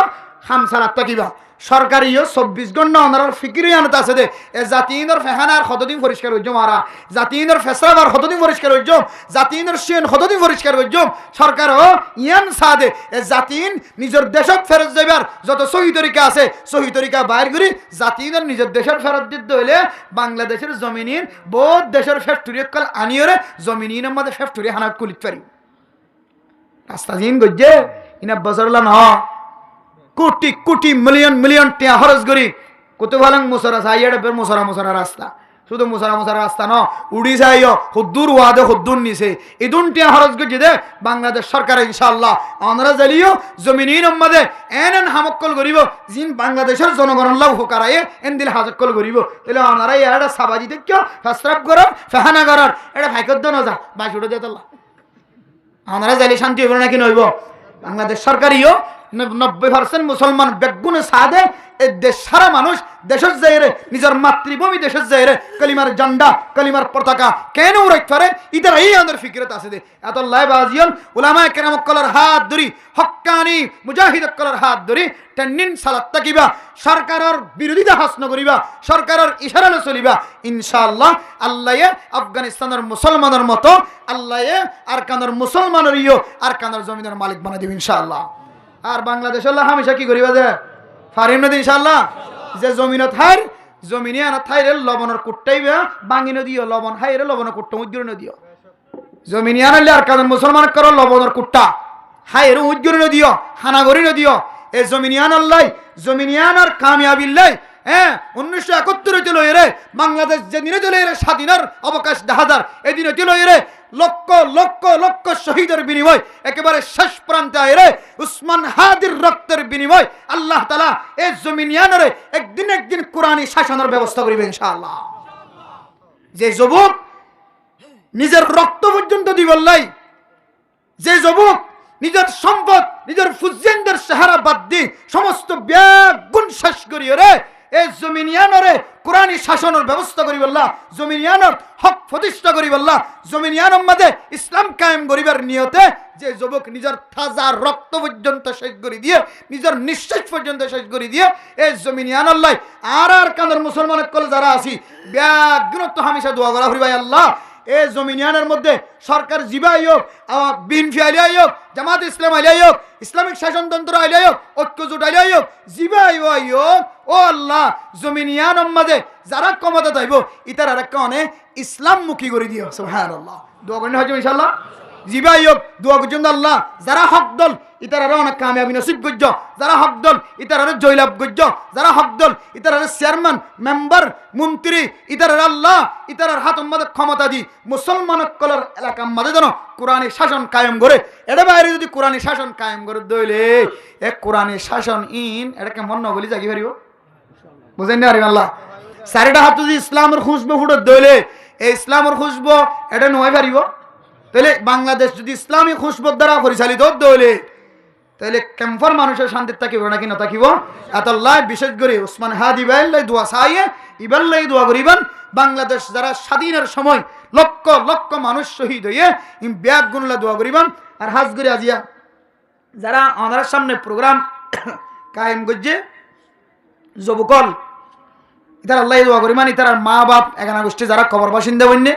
খামসারাত কিবা সরকারিও 24 ঘন্টা ওনার ফিকিরই আনতে আছে দে এ জাতিনের ফেহানার কতদিন পরিষ্কার হইজম আরা জাতিনের ফেসরাবার কতদিন পরিষ্কার হইজম জাতিনের শিয়ন কতদিন পরিষ্কার হইজম সরকারও ইয়ান সাদে এ জাতিন নিজের দেশক ফেরত যাবার যত সহি তরিকা আছে সহি তরিকা বাইর করি জাতিনের নিজের দেশের ফেরত দিতে হইলে বাংলাদেশের জমিনিন বহুত দেশের ফ্যাক্টরি কল আনিয়রে জমিনিনের মধ্যে ফ্যাক্টরি হানা কুলিত পারি রাস্তা দিন গজ্জে ইনা বছরলা না কোটি কোটি মিলিয়ন মিলিয়ন টিয়া খরচ করি কত ভালো মুসরা সাইয়াড়ে বের মুসরা রাস্তা শুধু মুসরা রাস্তা ন উড়িষ্যা হুদ্দুর ওয়াদে হুদ্দুর নিছে ইদুন টিয়া খরচ করছে দে বাংলাদেশ সরকার ইনশাআল্লাহ আমরা জালিও জমিনিন মধ্যে এন হামকল করিব জিন বাংলাদেশের জনগণের লাভ হুকারায়ে এন দিল হাজকল করিব তাহলে আমরা এটা সাবাজি থেকে ফাসরাব করার ফাহানা করার এটা ভাইকদ্দ না যা বাস উঠে যেত আমরা জালি শান্তি হইব নাকি নইব বাংলাদেশ সরকারিও 90% মুসলমান বেগুনে সাদে এই দেশ সারা মানুষ দেশের জায়গায় নিজের মাতৃভূমি দেশের জায়গায় কলিমার ঝান্ডা কলিমার পতাকা কেন উড়াইতে পারে ইদার এই আমাদের ফিকিরত আছে দে এত লাইভ আজিয়ন উলামা কেরাম কলার হাত ধরি হক্কানি মুজাহিদ কলার হাত ধরি টেন্নিন সালাত তাকিবা সরকারের বিরোধিতা হাসন করিবা সরকারের ইশারালে চলিবা ইনশাআল্লাহ আল্লাহ আফগানিস্তানের মুসলমানের মতো আল্লাহ আর কানের মুসলমানের আর কানের জমিনের মালিক বানাই দিবে ইনশাআল্লাহ আর বাংলাদেশ আল্লাহ হামেশা কি করিবা যে ফারিম নদী ইনশাআল্লাহ যে জমিনত হার জমিনিয়ানা থাইরে লবণের কুট্টাইবা বাঙি নদীও লবণ হাইরে লবণের কুট্টা উজ্জুর নদীও জমিনিয়ানা আর কারণ মুসলমান করো লবণের কুট্টা হাইরে উজ্জুর নদীও হানাগরি নদীও এই জমিনিয়ান আল্লাহ জমিনিয়ানার কামিয়াবিল্লাই 1971 লই রে বাংলাদেশ যেদিনে চলে রে স্বাধীনের অবকাশ 10,000 এদিনে চলে রে লক্ষ লক্ষ লক্ষ শহীদের বিনিময় একেবারে শেষ প্রান্তে আয় রে উসমান হাদির রক্তের বিনিময় আল্লাহ তাআলা এই জমিনিয়ানরে একদিন কোরআনী শাসনের ব্যবস্থা করিবে ইনশাআল্লাহ যে যুবক নিজের রক্ত পর্যন্ত দিবল্লাই যে যুবক নিজের সম্পদ নিজের ফুজিয়ানদের সাহারা বাদ দি সমস্ত ব্যাগুণ শেষ করিও রে এই জমিনিয়ানরে কোরআনী শাসনের ব্যবস্থা করি বললা জমিনিয়ানর হক প্রতিষ্ঠা করি বললা জমিনিয়ানের মধ্যে ইসলাম কায়েম করিবার নিয়তে যে যুবক নিজের তাজা রক্ত পর্যন্ত শেষ করে দিয়ে নিজের নিঃশ্বাস পর্যন্ত শেষ করে দিয়ে এই জমিনিয়ান আল্লাহ আর কানের মুসলমানের কল যারা আছি ব্যাগুণত্ব হামেশা দোয়া করা হরি ভাই আল্লাহ এই জমিনিয়ানের মধ্যে সরকার জিবাই হোক বিএনপি আলিয়াই হোক জামাত ইসলাম আলিয়াই হোক ইসলামিক শাসনতন্ত্র আলিয়াই হোক ঐক্যজোট আলিয়াই হোক জিবাই হোক ও আল্লাহ জমিনিয়ানের মধ্যে যারা ক্ষমতা চাইব ইতার আর একটা অনেক ইসলামমুখী করে দিও সুবহানাল্লাহ দোয়া করেন হজম ইনশাআল্লাহ জিবাই হোক দোয়া করছেন আল্লাহ যারা হক দল ইতারারে অনেক কামিয়াবি নসিব গজ্য, যারা হক দল ইতারারে জয়লাভ গজ্য, যারা হক দল ইতারারে চেয়ারম্যান মেম্বার মন্ত্রী ইতারার আল্লাহ ইতারার হাত মাদে ক্ষমতা দি মুসলমান কলর এলাকা মাদে যেন কোরআনী শাসন কায়েম করে। এটা বাইরে যদি কোরআনী শাসন কায়েম করে দইলে এক কোরআনী শাসন ইন এটা কেমন নগলি জাগি পারিব বুঝেন না আরে আল্লাহ চারিটা হাত যদি ইসলামের খুশবু ফুটত দইলে এই ইসলামের খুশবু এটা নয় পারিব। তাহলে বাংলাদেশ যদি ইসলামী খুশবুর দ্বারা পরিচালিত দইলে তাহলে কেমফর মানুষের শান্তি থাকিব নাকি না থাকিব। এতল্লাহ বিশেষ করে ওসমান হাদি বাইল্লাই দোয়া চাইয়ে ইবাল্লাই দোয়া করিবেন বাংলাদেশ যারা স্বাধীনের সময় লক্ষ লক্ষ মানুষ শহীদ হইয়ে ব্যাগ গুনলা দোয়া করিবেন। আর হাজ করে আজিয়া যারা আমাদের সামনে প্রোগ্রাম কায়েম করছে যুবকল ইতার আল্লাহ দোয়া করিবেন, ইতার মা বাপ এখানে গোষ্ঠী যারা কবর বাসিন্দা বন্যে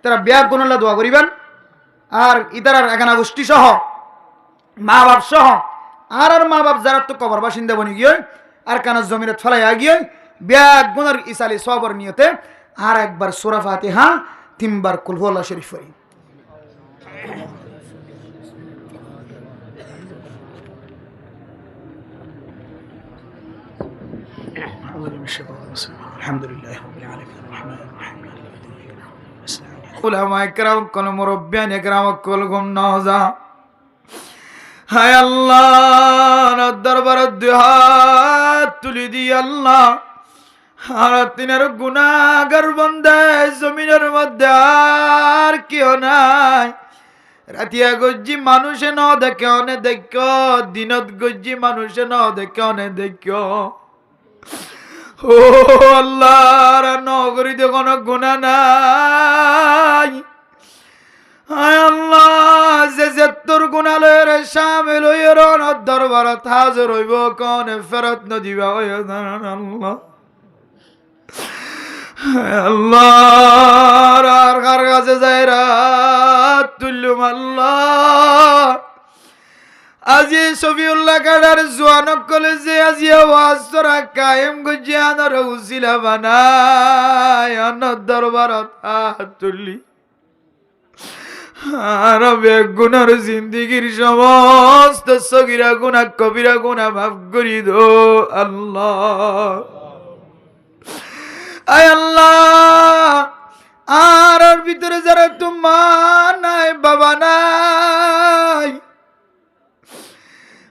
তারা ব্যাগ গুনলা দোয়া করিবেন। আর ইতার এখানে গোষ্ঠী সহ মা বাপ সহ আর মা বাপ যারা তো কবর বাসিন্দা বনি গিয়ে আর কানার জমিনে ফলাইয়া গিয়ে ব্যাগ গুনার ইসালি সবর নিয়তে আর একবার সূরা ফাতিহা তিনবার কুল হুয়াল্লাহু শরীফ পড়ি। আলহামদুলিল্লাহ রাব্বিল আলামিন রহমানির রহিম উলামা ইকরাম কোন মুরব্বিয়ান ইকরাম কুল গুম নওজা। হায় আল্লাহ দরবার দুহাত তুলি দি আল্লাহ আর তিনের গুনাহগার বান্দা জমিনের মধ্যে আর কেউ নাই। রাতিয়া গজ্জি মানুষে ন দেখে অনে দেখ, দিনত গজ্জি মানুষে ন দেখে অনে দেখ। ও আল্লাহ নগরীতে কোনো গুণা নাই। হায় আল্লাহ যে তোর গুণালয়ের সামিল হইয়ে রনর দরবারত হাজির হইব কনে ফেরত নদিবা হইয়া আল্লাহ। আল্লাহ আর কার কাছে যাই রাত তুল্লুম আল্লাহ আজি শফিউল্লাহ কাডার জোয়ানক কলেজে আজি আওয়াজ তোরা কায়েম গুজি আনার উসিলা বানায় অনর দরবারত হাত তুললি আর বেগুনার জিন্দিগির সমস্ত সগিরা গুনা কবিরা গুনা মাফ করি দো আল্লাহ। আয় আল্লাহ আর ভিতরে যারা তোমার নাই বাবা নাই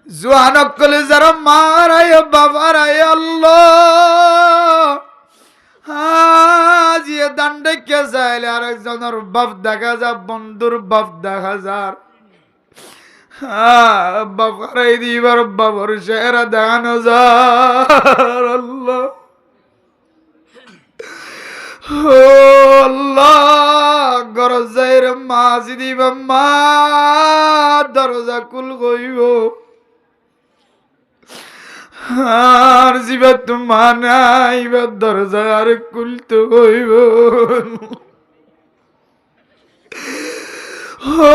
জোয়ানক কলে যারা মারায় বাবারায় আল্লাহ হাজিয়ে দান্ডে কে চাইলে আর একজনের বাপ দেখা যা বন্ধুর বাপ দেখা যার বাবারাই দিবার বাবার চেহারা দেখানো যার আল্লাহ। ও আল্লাহ গরজাইর মাঝি দিবা মা দরজা কুল গইব আর জিবা তোমা নাই বা দরজা আর কুলতে হইব। ও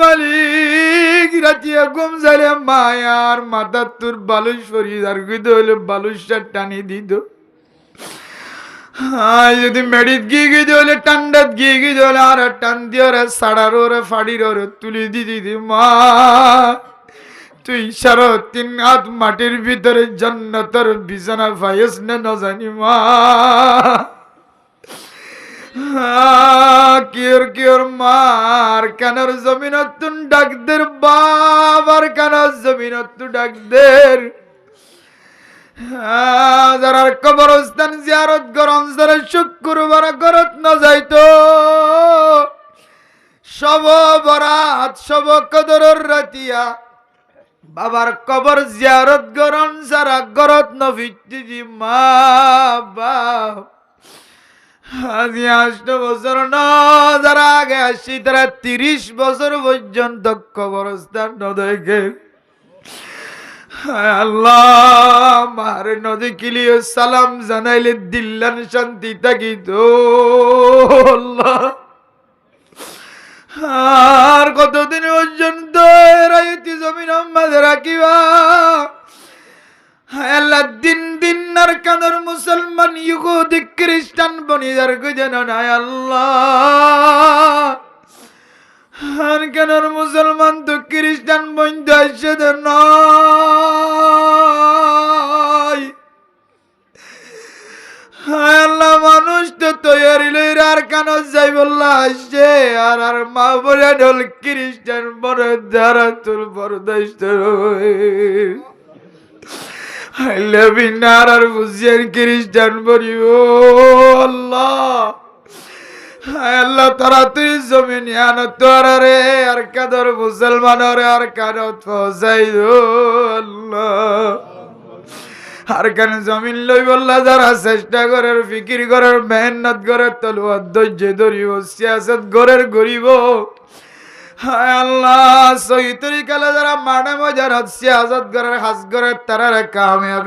মালিক রাতিয়া ঘুম যাইলে মায়ার মাথা তোর বালুস ফরিদ আর গুইতে হইলে বালুসটা টানি দিত। যদি মেডিত গিয়ে গিয়ে হলে টান্ডাত গিয়ে গিয়ে হলে আর টান দিয়ে ওরা সাড়ার ওরা ফাড়ির ওরা তুলে দিদি মা তুই সারা 3 হাত মাটির ভিতরে জান্নাতের বিছানা পাইস না জানি মা। কিয়র মার কানার জমিনত তুন ডাক দের বাবার কানার জমিনত তু ডাক দের যারা কবরস্থান জিয়ারত গরম যারা শুক্রবার গরত না যাইতো সব বরাত সব কদরের রাতিয়া বাবার কবর জিয়ারত গরম যারা গরত নভিজি মা বাপ আজি 8 বছর না যারা আগে আসি তারা 30 বছর পর্যন্ত কবরস্থান ন দেখে। আল্লাহ মারে নদী কিলিয়ে সালাম জানাইলে দিল্লান শান্তি থাকি তো আল্লাহ। আর কতদিন পর্যন্ত রাইতি জমিন আমাদের রাখিবা আল্লাহ দিন দিন আর কাদের মুসলমান ইহুদি খ্রিস্টান বনিদার গুজন নাই আল্লাহ। আর কেন মুসলমান তো খ্রিস্টান বন্ধু আসছে তো নয়। হায় আল্লাহ, মানুষ তো তৈরি লইর আর কেন যাই বললা আসছে আর আর মা বলে ঢোল খ্রিস্টান বড় যারা তোর বড় দায়িত্ব হাইলে বিনার আর বুঝিয়ার খ্রিস্টান বলি ও আল্লাহ। হায় আল্লাহ, তারা তুই জমিন আনো তোর রে আর কাদর মুসলমান রে আর কানত পৌঁছাই আল্লাহ। আর কেন জমিন লই বললা যারা চেষ্টা করার ফিকির করার মেহনত করার তলোয়ার ধৈর্য ধরিব সিয়াসত গড়ের গরিব। হায় আল্লাহ, সহি তরিকালে যারা মাঠে ময়দানত সিয়াসত করার হাজ করার তারা কামিয়াবি